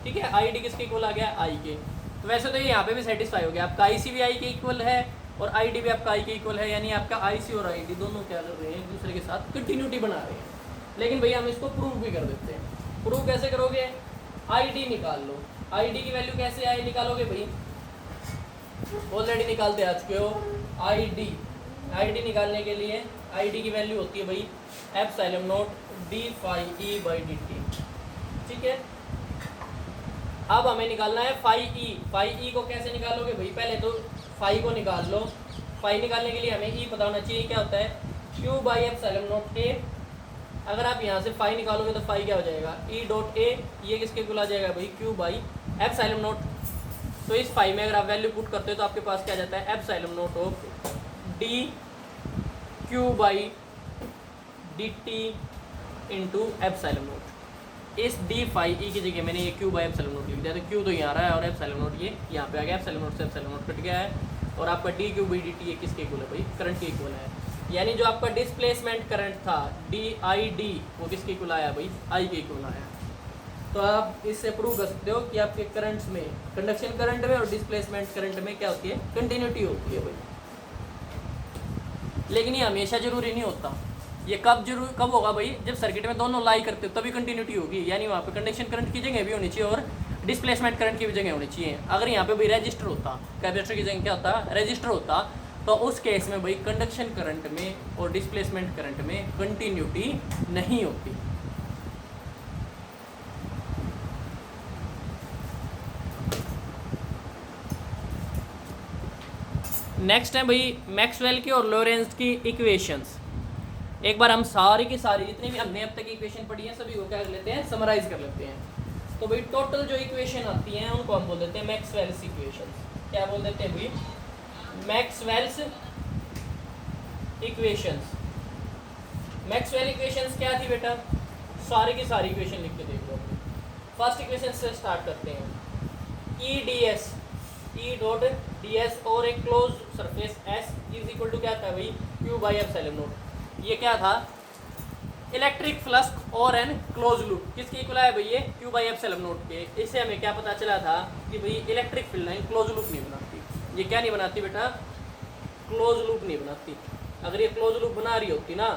ठीक है, आई डी किसके इक्वल आ गया? आई के। तो वैसे तो ये यहाँ पे भी सेटिस्फाई हो गया आपका, आई सी भी आई के इक्वल है, और आई डी भी आपका आई के इक्वल है, यानी आपका आई सी और आई डी दोनों क्या कर रहे हैं, एक दूसरे के साथ कंटिन्यूटी बना रहे हैं। लेकिन भैया हम इसको प्रूव भी कर देते हैं। प्रूव कैसे करोगे, आई डी निकाल लो। आई डी की वैल्यू कैसे आई निकालोगे भाई, ऑलरेडी निकालते आ चुके हो। आई डी निकालने के लिए आई डी की वैल्यू होती है भाई epsilon naught d phi E by D t, ठीक है। अब हमें निकालना है फाई ई को कैसे निकालोगे भाई, पहले तो फाई को निकाल लो। फाई निकालने के लिए हमें ई पता होना चाहिए, क्या होता है Q by epsilon not a. अगर आप यहाँ से फाई निकालोगे तो फाई क्या हो जाएगा, ई डॉट ए, ये किसके इक्वल आ जाएगा भाई, क्यू बाई एप्सिलॉन नॉट। तो इस फाई में अगर आप वैल्यू पुट करते हो तो आपके पास क्या जाता है, epsilon not of D Q by D T into epsilon not. इस डी फाई ई की जगह मैंने ये क्यू बाई एप्सिलॉन नॉट लिख दिया, तो क्यू तो यहाँ आ रहा है और एप्सिलॉन नॉट ये यहाँ पे आ गया। एप्सिलॉन नॉट से एप्सिलॉन नॉट कट गया है और आपका D Q by D T ये किसके इक्वल है भाई, करंट के इक्वल है। यानी जो आपका डिस्प्लेसमेंट करंट था डी आई डी वो किसके इक्वल आया भाई, आई के इक्वल आया। तो आप इससे प्रूव कर सकते हो कि आपके करंट्स में, कंडक्शन करंट में और डिस्प्लेसमेंट करंट में क्या होती है, कंटिन्यूटी होती है भाई। लेकिन ये हमेशा जरूरी नहीं होता। ये कब होगा भाई, जब सर्किट में दोनों लाई करते हो तभी कंटिन्यूटी होगी। यानी वहाँ पे कंडक्शन करंट की जगह भी होनी चाहिए और डिस्प्लेसमेंट करंट की भी जगह होनी चाहिए। अगर यहाँ पे भाई रजिस्टर होता, कैपेसिटर की जगह क्या होता, रजिस्टर होता, तो उस केस में भाई कंडक्शन करंट में और डिस्प्लेसमेंट करंट में कंटिन्यूटी नहीं होती। नेक्स्ट है भाई मैक्सवेल की और लॉरेंज की इक्वेशंस। एक बार हम सारी की सारी जितनी भी हमने अब तक इक्वेशन पढ़ी है सभी को क्या कर लेते हैं, समराइज कर लेते हैं। तो भाई टोटल जो इक्वेशन आती हैं उनको हम बोल देते हैं मैक्सवेल्स इक्वेशंस। क्या बोल देते हैं भाई, मैक्सवेल्स इक्वेशंस। मैक्सवेल इक्वेशंस क्या थी बेटा, सारी की सारी इक्वेशन लिख के देख लो। फर्स्ट इक्वेशन से स्टार्ट करते हैं, E d s, E dot d s और एक close surface s is equal to क्या था भाई, क्यू बाई एप्सिलॉन नॉट। ये क्या था, इलेक्ट्रिक फ्लक्स और एन क्लोज लूप, किसके इक्वल है भाई, ये क्यू बाई एप्सिलॉन नॉट के। इससे हमें क्या पता चला था कि भाई electric field line close loop नहीं बनाती। ये क्या नहीं बनाती बेटा, क्लोज लूप नहीं बनाती। अगर ये क्लोज लूप बना रही होती ना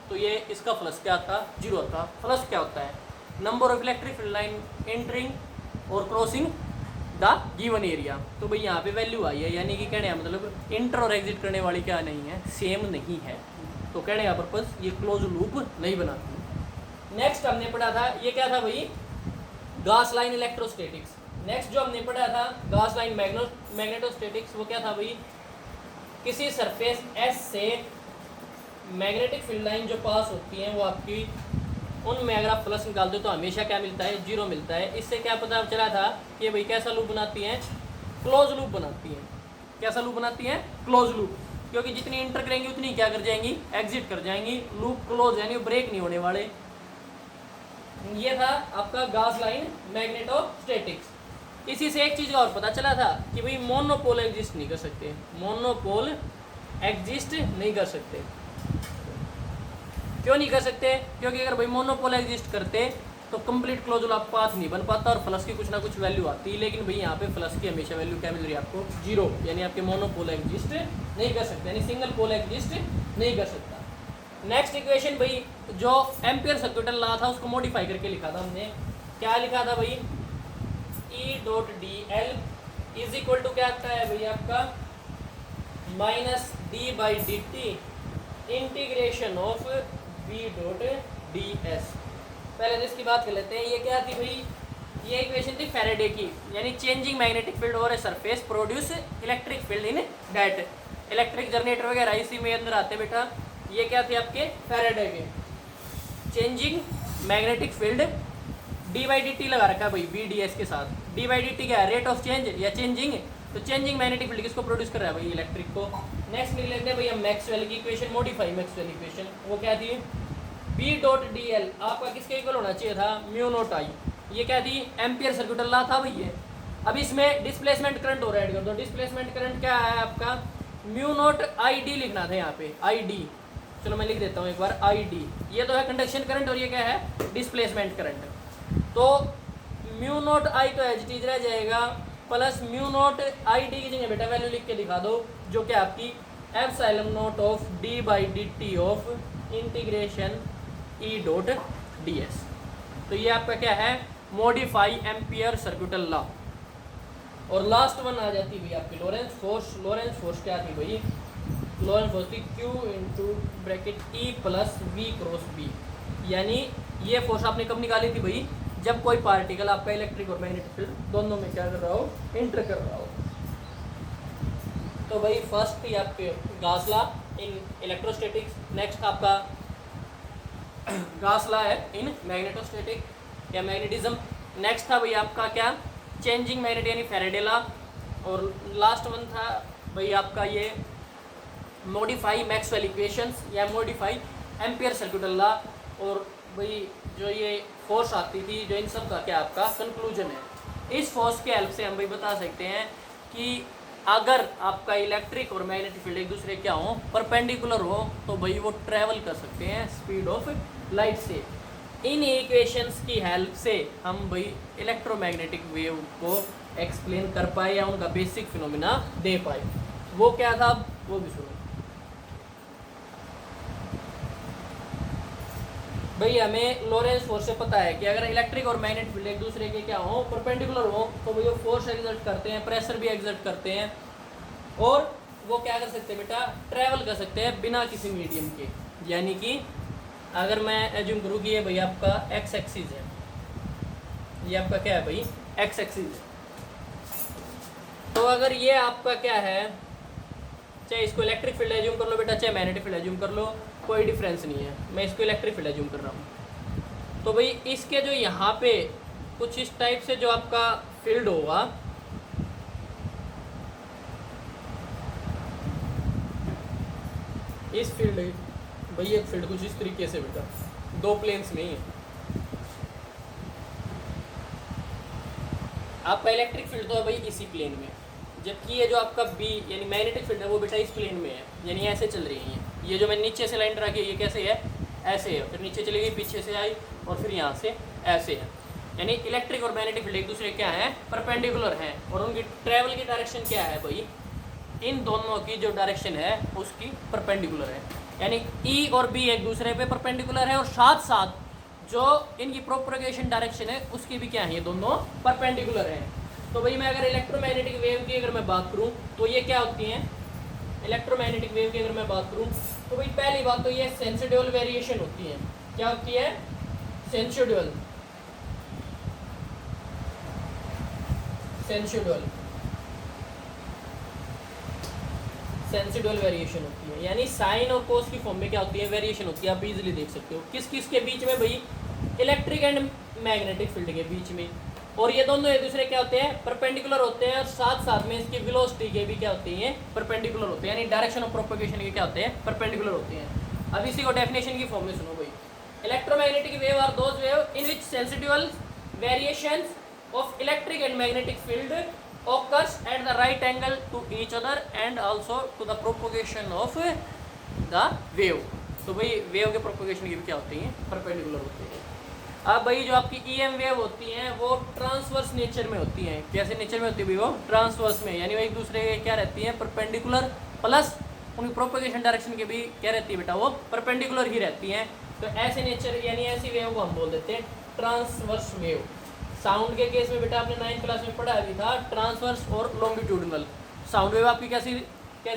तो ये इसका फ्लक्स क्या था, जीरो था। फ्लक्स क्या होता है, number of electric field line entering और क्रॉसिंग द गिवन एरिया। तो भाई यहाँ पे वैल्यू आई है, यानी कि कहने का मतलब इंटर और एग्जिट करने वाली क्या नहीं है, सेम नहीं है। तो कहने का पर्पस ये क्लोज लूप नहीं बनाती। नेक्स्ट हमने पढ़ा था, ये क्या था भाई, गॉस लाइन इलेक्ट्रोस्टैटिक्स। नेक्स्ट जो हमने पढ़ा था गॉस लाइन मैग्नेटोस्टैटिक्स, वो क्या था भाई, किसी सरफेस एस से मैग्नेटिक फील्ड लाइन जो पास होती हैं वो आपकी, उनमें अगर आप प्लस निकालते हो तो हमेशा क्या मिलता है, जीरो मिलता है। इससे क्या पता चला था कि भाई कैसा लूप बनाती हैं, क्लोज लूप बनाती हैं। कैसा लूप बनाती हैं, क्लोज लूप, क्योंकि जितनी इंटर करेंगी उतनी क्या कर जाएंगी, एग्जिट कर जाएंगी। लूप क्लोज यानी ब्रेक नहीं होने वाले। ये था आपका गॉस लाइन मैग्नेटोस्टैटिक्स। इसी से एक चीज़ और पता चला था कि भाई मोनोपोल एग्जिस्ट नहीं कर सकते, मोनोपोल एग्जिस्ट नहीं कर सकते। क्यों नहीं कर सकते, क्योंकि अगर भाई मोनोपोल एग्जिस्ट करते तो कंप्लीट क्लोज लूप पाथ नहीं बन पाता और फ्लक्स की कुछ ना कुछ वैल्यू आती। लेकिन भाई यहाँ पे फ्लक्स की हमेशा वैल्यू क्या मिल रही है आपको, जीरो। यानी आपके मोनोपोल एग्जिस्ट नहीं कर सकते, यानी सिंगल पोल एग्जिस्ट नहीं कर सकता। नेक्स्ट इक्वेशन भाई जो एम्पियर सर्किटल लॉ था उसको मॉडिफाई करके लिखा था हमने। क्या लिखा था भाई, E dot d l is equal to क्या आता है भाई आपका, minus d by D t integration of v dot d s. पहले तो इसकी बात कर लेते हैं। ये क्या थी भाई, ये इक्वेशन थी फैराडे की, यानी changing magnetic field over a surface produce electric field in that. Electric generator वगैरह इसी में अंदर आते बेटा। ये क्या थे आपके फैराडे के, changing magnetic field D by D T लगा रखा है भाई वी डी एस के साथ। डी बाई डी टी क्या है, रेट ऑफ चेंज या चेंजिंग। तो चेंजिंग मैग्नेटिक फील्ड किसको प्रोड्यूस कर रहा है भाई, इलेक्ट्रिक को। नेक्स्ट लिख लेते हैं भैया मैक्सवेल की इक्वेशन, मॉडिफाई मैक्सवेल इक्वेशन। वो क्या थी, बी डॉट डी एल आपका किसके इक्वल होना चाहिए था, म्यू नोट आई। ये क्या थी, एम्पियर सर्किटल लॉ था भाई ये। अब इसमें डिस्प्लेसमेंट करंट हो रहा है, तो डिस्प्लेसमेंट करंट क्या है आपका, म्यू नोट आई डी लिखना था यहाँ पे, आई डी। चलो मैं लिख देता हूँ एक बार, आई डी। ये तो है कंडक्शन करंट और ये क्या है, डिस्प्लेसमेंट करंट। तो म्यू नोट आई तो एज इट इज रह जाएगा plus mu not I D की जगह बेटा वैल्यू लिख के दिखा दो, जो कि आपकी epsilon not of D by D t of integration E dot d S. तो ये आपका क्या है, मॉडिफाई एम्पियर सर्किटल लॉ। और लास्ट वन आ जाती भाई आपकी लोरेंस फोर्स। लोरेंस फोर्स क्या थी भाई, लोरेंस फोर्स थी Q into bracket E plus V cross B। यानी ये फोर्स आपने कब निकाली थी भाई, जब कोई पार्टिकल आपका इलेक्ट्रिक और मैग्नेटिक फील्ड दोनों में क्या कर रहा हो, इंटर कर रहा हो। तो भाई फर्स्ट थी आपके Gauss law in electrostatics, next आपका गॉस लॉ है इन मैग्नेटोस्टैटिक या मैग्नेटिज्म, नेक्स्ट था भाई आपका क्या, चेंजिंग मैग्नेट यानी फैराडे लॉ, और लास्ट वन था भाई आपका ये मॉडिफाई मैक्सवेल इक्वेशंस या मॉडिफाई एम्पियर सर्किटल लॉ। और भाई जो ये फोर्स आती थी, जो इन सब का क्या आपका कंक्लूजन है। इस फोर्स के हेल्प से हम भाई बता सकते हैं कि अगर आपका इलेक्ट्रिक और मैग्नेटिक फील्ड एक दूसरे क्या हो, परपेंडिकुलर हो, तो भाई वो ट्रैवल कर सकते हैं स्पीड ऑफ लाइट से। इन इक्वेशंस की हेल्प से हम भाई इलेक्ट्रोमैग्नेटिक वेव को एक्सप्लेन कर पाए या उनका बेसिक फिनोमिना दे पाए। वो क्या था वो भी सुनो भाई। हमें लोरेंस फोर्स से पता है कि अगर इलेक्ट्रिक और मैग्नेटिक फील्ड एक दूसरे के क्या हो, परपेंडिकुलर हो, तो भाई वो फोर्स एग्जर्ट करते हैं, प्रेशर भी एग्जर्ट करते हैं, और वो क्या कर सकते हैं बेटा, ट्रैवल कर सकते हैं बिना किसी मीडियम के। यानी कि अगर मैं एज्यूम करूँ कि ये भाई आपका एक्स एक्सिस है, ये आपका क्या है भाई, एक्स एक्सिस है। तो अगर ये आपका क्या है, चाहे इसको इलेक्ट्रिक फील्ड एज्यूम कर लो बेटा, चाहे मैग्नेटिक फील्ड एज्यूम कर लो, कोई डिफरेंस नहीं है, मैं इसको इलेक्ट्रिक फील्ड एज्यूम कर रहा हूँ। तो भाई इसके जो यहाँ पे कुछ इस टाइप से जो आपका फील्ड होगा, इस फील्ड भाई एक फील्ड कुछ इस तरीके से बेटा, दो प्लेन्स में ही है। आपका इलेक्ट्रिक फील्ड तो है भाई इसी प्लेन में, जबकि ये जो आपका बी यानी मैग्नेटिक फील्ड है वो बेटा इस प्लेन में है, यानी ऐसे चल रही है। ये जो मैंने नीचे से लाइन ड्रा की, ये कैसे है, ऐसे है, फिर नीचे चली गई, पीछे से आई, और फिर यहाँ से ऐसे है। यानी इलेक्ट्रिक और मैग्नेटिक फील्ड एक दूसरे क्या है, परपेंडिकुलर है, और उनकी ट्रैवल की डायरेक्शन क्या है भाई, इन दोनों की जो डायरेक्शन है उसकी परपेंडिकुलर है। यानी ई और बी एक दूसरे पे परपेंडिकुलर है, और साथ साथ जो इनकी प्रोपगेशन डायरेक्शन है उसकी भी क्या है, ये दोनों परपेंडिकुलर है। तो भाई मैं अगर इलेक्ट्रोमैग्नेटिक वेव की अगर मैं बात करूं तो ये क्या होती हैं, इलेक्ट्रोमैग्नेटिक वेव की अगर मैं बात करूं तो भाई पहली बात तो ये सेंसिटिव वेरिएशन होती है। क्या होती है, सेंसिटिव वेरिएशन होती है, यानी साइन और कोस की फॉर्म में क्या होती है, वेरिएशन होती है। आप इजीली देख सकते हो किस किस के बीच में भाई, इलेक्ट्रिक एंड मैग्नेटिक फील्ड के बीच में। और ये दोनों एक दूसरे क्या होते हैं, परपेंडिकुलर होते हैं, और साथ साथ में इसकी वेलोसिटी के भी क्या होती हैं, परपेंडिकुलर होते हैं, यानी डायरेक्शन ऑफ प्रोपगेशन के क्या होते हैं, परपेंडिकुलर होते हैं। अब इसी को डेफिनेशन की फॉर्म में सुनो भाई, electromagnetic wave are those wave in which sensitive variations of electric and magnetic field occurs at the right angle to each other and also to the propagation of the wave। तो भाई wave के propagation की भी क्या होती हैं, perpendicular होती है। अब भाई जो आपकी ईएम वेव होती हैं वो ट्रांसवर्स नेचर में होती हैं। कैसे नेचर में होती है भाई, वो ट्रांसवर्स में, यानी वो एक दूसरे के क्या रहती हैं, परपेंडिकुलर, प्लस उनकी प्रोपगेशन डायरेक्शन के भी क्या रहती है बेटा, वो परपेंडिकुलर ही रहती हैं। तो ऐसे नेचर यानी ऐसी वेव को हम बोल देते हैं ट्रांसवर्स वेव। साउंड के केस में बेटा आपने 9th क्लास में पढ़ा भी था, ट्रांसवर्स और लॉन्गिट्यूडनल। साउंड वेव आपकी कैसी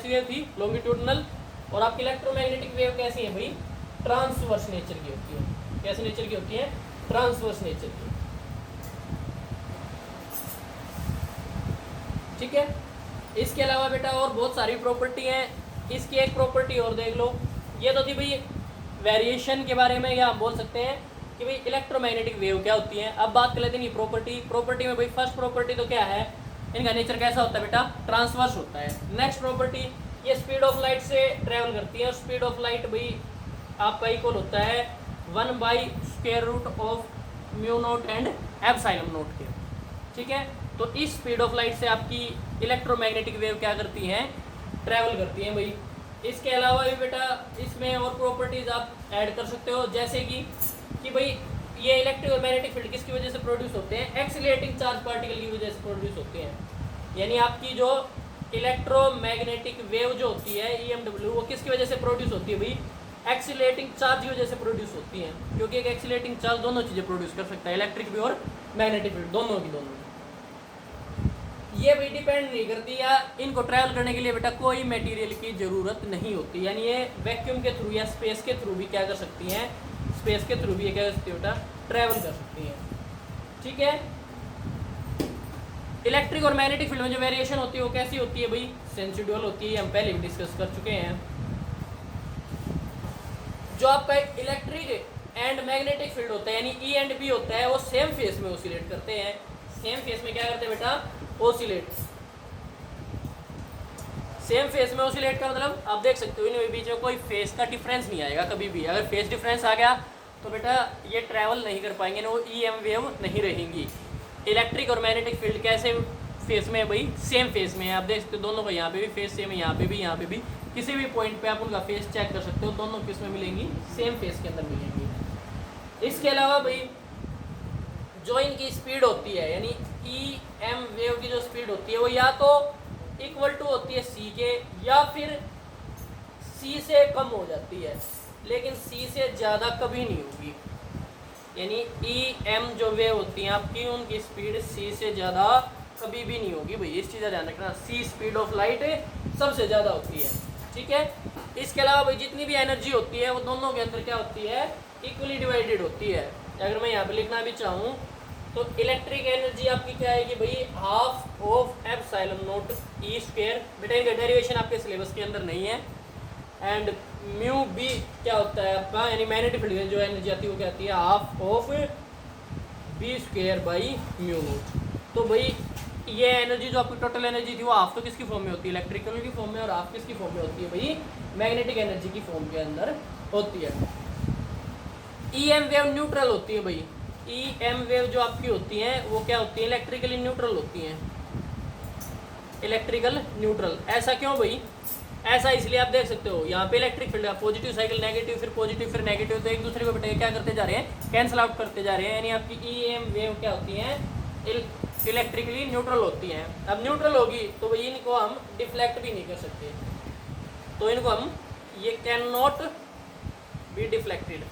वेव थी, लॉन्गिट्यूडनल, और आपकी इलेक्ट्रोमैग्नेटिक वेव कैसी है भाई, ट्रांसवर्स नेचर की होती है। कैसे नेचर की होती है, ट्रांसवर्स नेचर की। ठीक है, इसके अलावा बेटा और बहुत सारी प्रॉपर्टी हैं। इसकी एक प्रॉपर्टी और देख लो, ये तो थी भाई वेरिएशन के बारे में, या हम बोल सकते हैं कि भाई इलेक्ट्रोमैग्नेटिक वेव क्या होती है। अब बात कर लेते हैं प्रॉपर्टी में भाई फर्स्ट प्रॉपर्टी तो क्या है, इनका नेचर कैसा होता है बेटा, ट्रांसवर्स होता है। नेक्स्ट प्रॉपर्टी, ये स्पीड ऑफ लाइट से ट्रेवल करती है, और स्पीड ऑफ लाइट भाई आपका इक्वल होता है 1/√ऑफ mu not and epsilon not के। ठीक है, तो इस स्पीड ऑफ लाइट से आपकी इलेक्ट्रोमैग्नेटिक वेव क्या करती हैं, ट्रैवल करती हैं भाई। इसके अलावा भी बेटा इसमें और प्रॉपर्टीज आप ऐड कर सकते हो, जैसे कि भाई ये इलेक्ट्रिक और मैग्नेटिक फील्ड किसकी वजह से प्रोड्यूस होते हैं, एक्सीलरेटिंग चार्ज पार्टिकल की वजह से प्रोड्यूस होते हैं। यानी आपकी जो इलेक्ट्रोमैग्नेटिक वेव जो होती है EMW, वो किसकी वजह से प्रोड्यूस होती है भाई? एक्सीलेटिंग चार्ज की वजह से प्रोड्यूस होती है, क्योंकि एक एक्सीलेटिंग चार्ज दोनों चीज़ें प्रोड्यूस कर सकता है, इलेक्ट्रिक भी और मैग्नेटिक फील्ड, दोनों की। ये भी डिपेंड नहीं करती, या इनको ट्रैवल करने के लिए बेटा कोई मटेरियल की ज़रूरत नहीं होती, यानी ये वैक्यूम के थ्रू या स्पेस के थ्रू भी क्या कर सकती हैं, स्पेस के थ्रू भी ये क्या कर सकती है बेटा, ट्रैवल कर सकती हैं। ठीक है। इलेक्ट्रिक और मैग्नेटिक फील्ड में जो वेरिएशन होती है वो कैसी होती है भाई? सेंसिड्यूल होती है, हम पहले भी डिस्कस कर चुके हैं। जो आपका इलेक्ट्रिक एंड मैग्नेटिक फील्ड होता है यानी E एंड B होता है, वो सेम फेस में ऑसिलेट करते हैं। सेम फेस में क्या करते हैं बेटा? ऑसिलेट। सेम फेस में ऑसिलेट का मतलब आप देख सकते हो इनमें बीच में कोई फेस का डिफरेंस नहीं आएगा कभी भी। अगर फेस डिफरेंस आ गया तो बेटा ये ट्रैवल नहीं कर पाएंगे, वो EM वेव नहीं रहेंगी। इलेक्ट्रिक और मैग्नेटिक फील्ड कैसे फेस में है भाई? सेम फेस में है। आप देख सकते हो दोनों का यहाँ पे भी फेस सेम है, यहाँ पे भी, यहाँ पे भी। किसी भी पॉइंट पे आप उनका फेस चेक कर सकते हो, दोनों किस में मिलेंगी? सेम फेस के अंदर मिलेंगी। इसके अलावा भाई जो इनकी स्पीड होती है यानी EM वेव की जो स्पीड होती है वो या तो इक्वल टू होती है C के, या फिर C से कम हो जाती है, लेकिन C से ज़्यादा कभी नहीं होगी। यानी EM जो वेव होती हैं आपकी, उनकी स्पीड C से ज़्यादा कभी भी नहीं होगी भाई, इस चीज़ का ध्यान रखना। C स्पीड ऑफ लाइट सबसे ज़्यादा होती है। ठीक है। इसके अलावा भाई जितनी भी एनर्जी होती है वो दोनों के अंदर क्या होती है? इक्वली डिवाइडेड होती है। अगर मैं यहाँ पे लिखना भी चाहूँ तो इलेक्ट्रिक एनर्जी आपकी क्या आएगी भाई? Half of epsilon not E square. बेटा इनका डेरिवेशन आपके सिलेबस के अंदर नहीं है। एंड म्यू बी क्या होता है आपका, यानी मैग्नेटिक फील्ड में जो एनर्जी आती है वो क्या आती है? Half of B square by mu naught. तो भाई ये एनर्जी जो आपकी टोटल एनर्जी थी वो हाफ तो किसकी फॉर्म में होती है? इलेक्ट्रिकल की फॉर्म में, और हाफ किसकी फॉर्म में होती है भाई? मैग्नेटिक एनर्जी की फॉर्म के अंदर होती है। EM वेव न्यूट्रल होती है भाई। EM वेव जो आपकी होती हैं वो क्या होती है? इलेक्ट्रिकली न्यूट्रल होती हैं। Electrical neutral. ऐसा क्यों भाई? ऐसा इसलिए आप देख सकते हो यहाँ पे इलेक्ट्रिक फील्ड है, पॉजिटिव साइकिल, नेगेटिव फिर पॉजिटिव फिर नेगेटिव, तो एक दूसरे को बेटा क्या करते जा रहे हैं? कैंसिल आउट करते जा रहे हैं। यानी आपकी EM वेव क्या होती हैं? इलेक्ट्रिकली न्यूट्रल होती हैं। अब न्यूट्रल होगी तो भाई इनको हम डिफ्लेक्ट भी नहीं कर सकते, तो इनको हम ये कैन नॉट बी डिफ्लेक्टेड,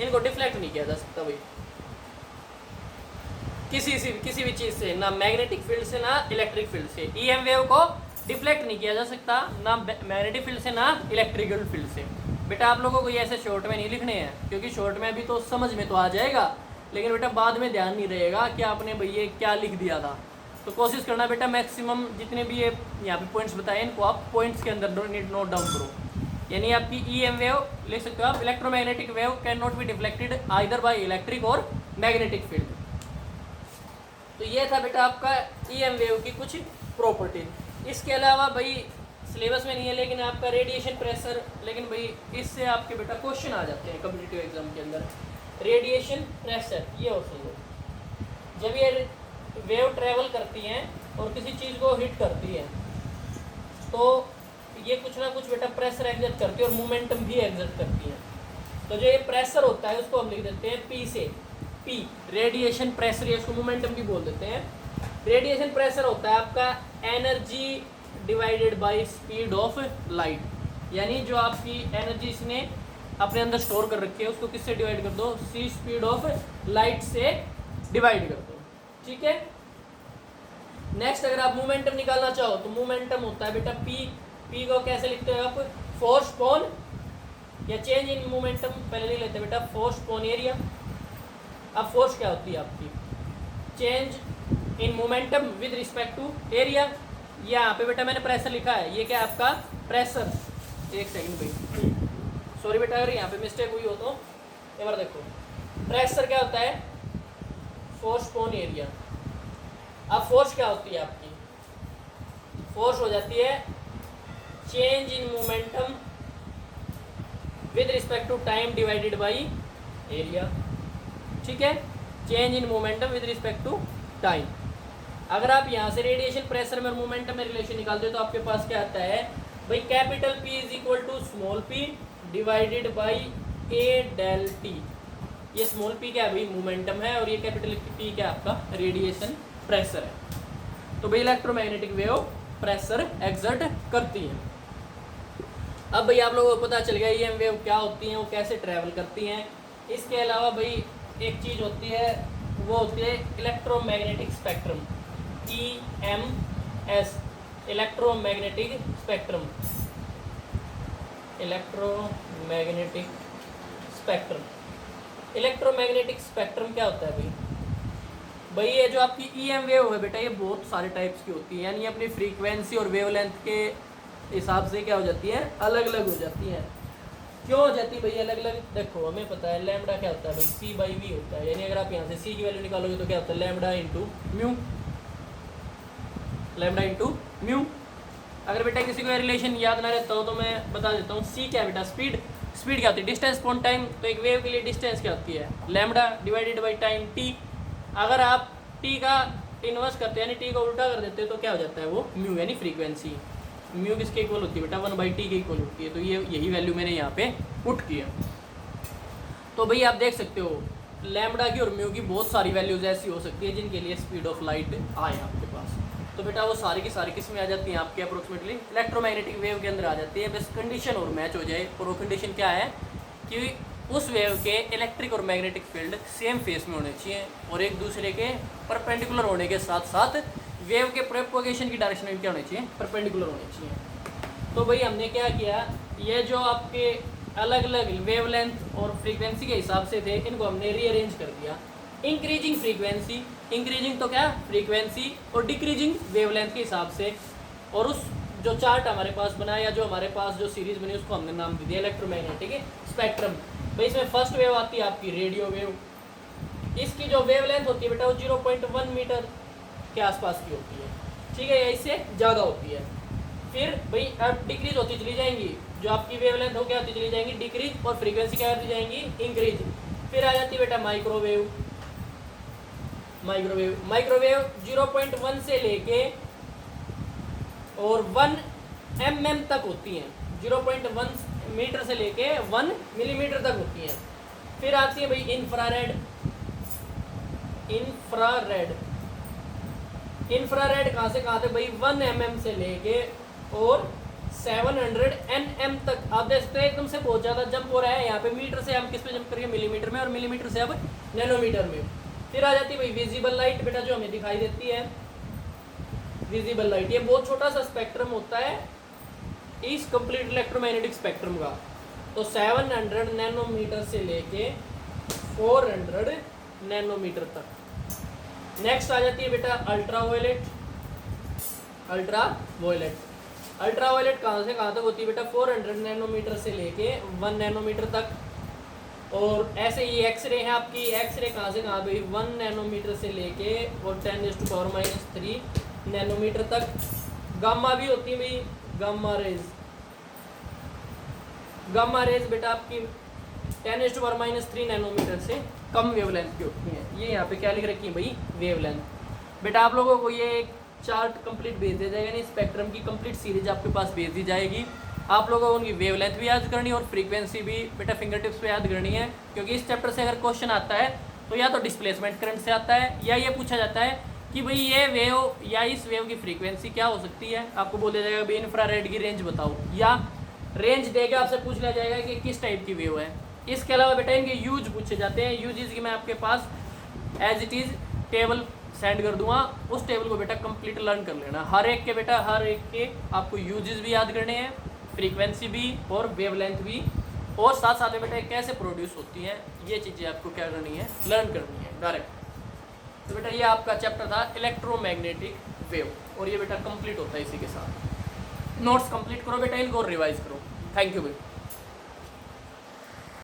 इनको डिफ्लेक्ट नहीं किया जा सकता भाई किसी भी चीज़ से, ना मैग्नेटिक फील्ड से ना इलेक्ट्रिक फील्ड से। EM वेव को डिफ्लेक्ट नहीं किया जा सकता, ना मैग्नेटिक फील्ड से ना इलेक्ट्रिकल फील्ड से। बेटा आप लोगों को ये ऐसे शॉर्ट में नहीं लिखने हैं, क्योंकि शॉर्ट में अभी तो समझ में तो आ जाएगा, लेकिन बेटा बाद में ध्यान नहीं रहेगा कि आपने भाई ये क्या लिख दिया था। तो कोशिश करना बेटा मैक्सिमम जितने भी ये यहाँ पे पॉइंट्स बताए इनको आप पॉइंट्स के अंदर नोट डाउन करो। यानी आपकी EM वेव लिख सकते हो आप, electromagnetic wave can not be deflected either by electric और मैग्नेटिक फील्ड। तो ये था बेटा आपका EM वेव की कुछ प्रॉपर्टीज। इसके अलावा भाई सिलेबस में नहीं है लेकिन आपका रेडिएशन प्रेशर, लेकिन भाई इससे आपके बेटा क्वेश्चन आ जाते हैं कॉम्पिटिटिव एग्जाम के अंदर। रेडिएशन प्रेशर ये हो सुनो, जब ये वेव ट्रेवल करती हैं और किसी चीज़ को हिट करती है तो ये कुछ ना कुछ बेटा प्रेशर एग्जर्ट करती है और मोमेंटम भी एग्जर्ट करती है। तो जो ये प्रेशर होता है उसको हम लिख देते हैं P से। P रेडिएशन प्रेशर, या इसको मोमेंटम भी बोल देते हैं। रेडिएशन प्रेशर होता है आपका energy divided by speed of light, यानी जो आपकी एनर्जी इसने अपने अंदर स्टोर कर रखी है उसको किससे डिवाइड कर दो? C स्पीड ऑफ लाइट से डिवाइड कर दो। ठीक है। नेक्स्ट अगर आप मोमेंटम निकालना चाहो तो मोमेंटम होता है बेटा P को कैसे लिखते हो आप? फोर्स अपॉन, या चेंज इन मोमेंटम पहले नहीं लेते बेटा, फोर्स अपॉन एरिया। अब फोर्स क्या होती है आपकी? Change in momentum with respect to area. यहाँ पे बेटा मैंने प्रेशर लिखा है, ये क्या है आपका? प्रेशर। एक सेकंड भाई, सॉरी बेटा अगर यहाँ पे मिस्टेक हुई हो तो एक बार देखो। प्रेशर क्या होता है? Force upon area. अब फोर्स क्या होती है आपकी? फोर्स हो जाती है change in momentum with respect to time divided by area. ठीक है, change in momentum with respect to time. अगर आप यहाँ से रेडिएशन प्रेशर में और मोमेंटम में रिलेशन निकालते हो तो आपके पास क्या आता है भाई? Capital P is equal to small p divided by A del T। ये स्मॉल p क्या है भाई? मोमेंटम है, और ये कैपिटल P क्या है आपका? रेडिएशन प्रेशर है। तो भाई इलेक्ट्रोमैग्नेटिक वेव प्रेशर एक्सर्ट करती हैं। अब भाई आप लोगों को पता चल गया EM वेव क्या होती हैं, वो कैसे ट्रैवल करती हैं। इसके अलावा भाई एक चीज़ होती है, वो होती है electromagnetic spectrum, EMS, electromagnetic spectrum. Electromagnetic spectrum, electromagnetic spectrum क्या होता है भाई? ये जो आपकी EM वेव है बेटा, ये बहुत सारे टाइप्स की होती है, यानी अपनी फ्रीक्वेंसी और वेवलेंथ के हिसाब से क्या हो जाती है, अलग अलग हो जाती हैं। क्यों हो जाती है भाई अलग अलग? देखो हमें पता है लैम्बडा क्या होता है भाई, C/V होता है, यानी अगर आप यहाँ से C की वैल्यू निकालोगे तो क्या होता है, lambda into mu, lambda into mu. अगर बेटा किसी को रिलेशन याद ना रहता हो तो मैं बता देता हूँ। C क्या है बेटा, स्पीड, स्पीड क्या होती है, डिस्टेंस अपॉन टाइम। तो एक वेव के लिए डिस्टेंस क्या होती है, lambda divided by time t। अगर आप t का इनवर्स करते हैं यानी t को उल्टा कर देते हैं तो क्या हो जाता है, वो म्यू यानी फ्रीक्वेंसी। म्यू किसके इक्वल होती है बेटा, 1/t के इक्वल होती है। तो ये यही वैल्यू मैंने यहाँ पे पुट की है। तो भाई आप देख सकते हो लैम्बडा की और म्यू की बहुत सारी वैल्यूज ऐसी हो सकती है जिनके लिए स्पीड ऑफ लाइट आए आपके पास। तो बेटा वो सारी की सारी किस में आ जाती हैं आपके, अप्रोक्सीमेटली इलेक्ट्रोमैग्नेटिक वेव के अंदर आ जाती है। बस कंडीशन और मैच हो जाए, और वो कंडीशन क्या है कि उस वेव के इलेक्ट्रिक और मैग्नेटिक फील्ड सेम फेस में होने चाहिए और एक दूसरे के परपेंडिकुलर होने के साथ साथ वेव के प्रोपगेशन की डायरेक्शन में क्या होनी चाहिए, परपेंडिकुलर होनी चाहिए। तो भाई हमने क्या किया, ये जो आपके अलग अलग वेवलेंथ और फ्रीक्वेंसी के हिसाब से थे, इनको हमने रीअरेंज कर दिया। इंक्रीजिंग फ्रीक्वेंसी, इंक्रीजिंग तो क्या फ्रीक्वेंसी, और डिक्रीजिंग वेवलेंथ के हिसाब से। और उस जो चार्ट हमारे पास बना या जो हमारे पास जो सीरीज बनी उसको हमने नाम दे दिया इलेक्ट्रोमैग्नेटिक स्पेक्ट्रम। भाई इसमें फर्स्ट वेव आती है आपकी रेडियो वेव। इसकी जो वेवलेंथ होती है बेटा वो 0.1 मीटर के आसपास की होती है, ठीक है, या इससे ज़्यादा होती है। फिर भाई अब डिक्रीज होती चली जाएंगी, जो आपकी वेवलेंथ हो क्या होती चली जाएंगी, डिक्रीज, और फ्रीक्वेंसी क्या होती जाएंगी, इंक्रीज। फिर आ जाती है बेटा माइक्रोवेव। माइक्रोवेव, माइक्रोवेव 0.1 से लेके और 1 mm तक होती हैं, 0.1 मीटर से लेके 1 मिलीमीटर तक होती हैं। फिर आती है भाई इंफ्रारेड। इंफ्रारेड, इंफ्रारेड कहाँ से कहाँ तक भाई, 1 mm से लेके और 700 nm तक। आप देख सकते हैं एकदम से बहुत ज़्यादा जंप हो रहा है। यहाँ पे मीटर से हम किस पे जंप करेंगे, मिलीमीटर में, और मिलीमीटर से अब नैनोमीटर में। फिर आ जाती है भाई विजिबल लाइट बेटा, जो हमें दिखाई देती है विजिबल लाइट। ये बहुत छोटा सा स्पेक्ट्रम होता है इस कंप्लीट इलेक्ट्रोमैग्नेटिक स्पेक्ट्रम का। तो 700 नैनोमीटर से लेके 400 नैनोमीटर तक। नेक्स्ट आ जाती है बेटा अल्ट्रावायलेट। अल्ट्रावायलेट, अल्ट्रावायलेट कहाँ से कहाँ तक होती है बेटा, 400 नैनोमीटर से लेके 1 नैनोमीटर तक। और ऐसे ही एक्सरे है आपकी, एक्सरे कहाँ से कहाँ भाई, 1 नैनोमीटर से लेके और 10⁻³ नैनोमीटर तक। गामा भी होती है भाई, गामा रेज। गामा रेज बेटा आपकी 10⁻³ नैनोमीटर से कम वेवलेंथ की होती हैं। ये यहाँ पे क्या लिख रखी है भाई, वेवलेंथ। बेटा आप लोगों को ये एक चार्ट कंप्लीट भेज दिया जाएगा, यानी स्पेक्ट्रम की कंप्लीट सीरीज आपके पास भेज दी जाएगी। आप लोगों को उनकी वेवलेंथ भी याद करनी है और फ्रीक्वेंसी भी बेटा फिंगर टिप्स पे याद करनी है, क्योंकि इस चैप्टर से अगर क्वेश्चन आता है तो या तो डिस्प्लेसमेंट करंट से आता है, या ये पूछा जाता है कि भाई ये वेव या इस वेव की फ्रीक्वेंसी क्या हो सकती है। आपको बोल दिया जाएगा भाई इंफ्रारेड की रेंज बताओ, या रेंज देके आपसे पूछ लिया जाएगा कि किस टाइप की वेव है। इसके अलावा बेटा इनके यूज पूछे जाते हैं। यूजेस की मैं आपके पास as it is table send कर दूंगा, उस टेबल को बेटा कंप्लीट लर्न कर लेना। हर एक के बेटा हर एक के आपको यूजेस भी याद करने हैं, फ्रीक्वेंसी भी और वेवलेंथ भी, और साथ साथ में बेटा कैसे प्रोड्यूस होती हैं, ये चीज़ें आपको क्या करनी है, लर्न करनी है डायरेक्ट। तो बेटा ये आपका चैप्टर था इलेक्ट्रोमैग्नेटिक वेव, और ये बेटा कंप्लीट होता है इसी के साथ। नोट्स कंप्लीट करो बेटा, इनको रिवाइज करो। थैंक यू बेटा।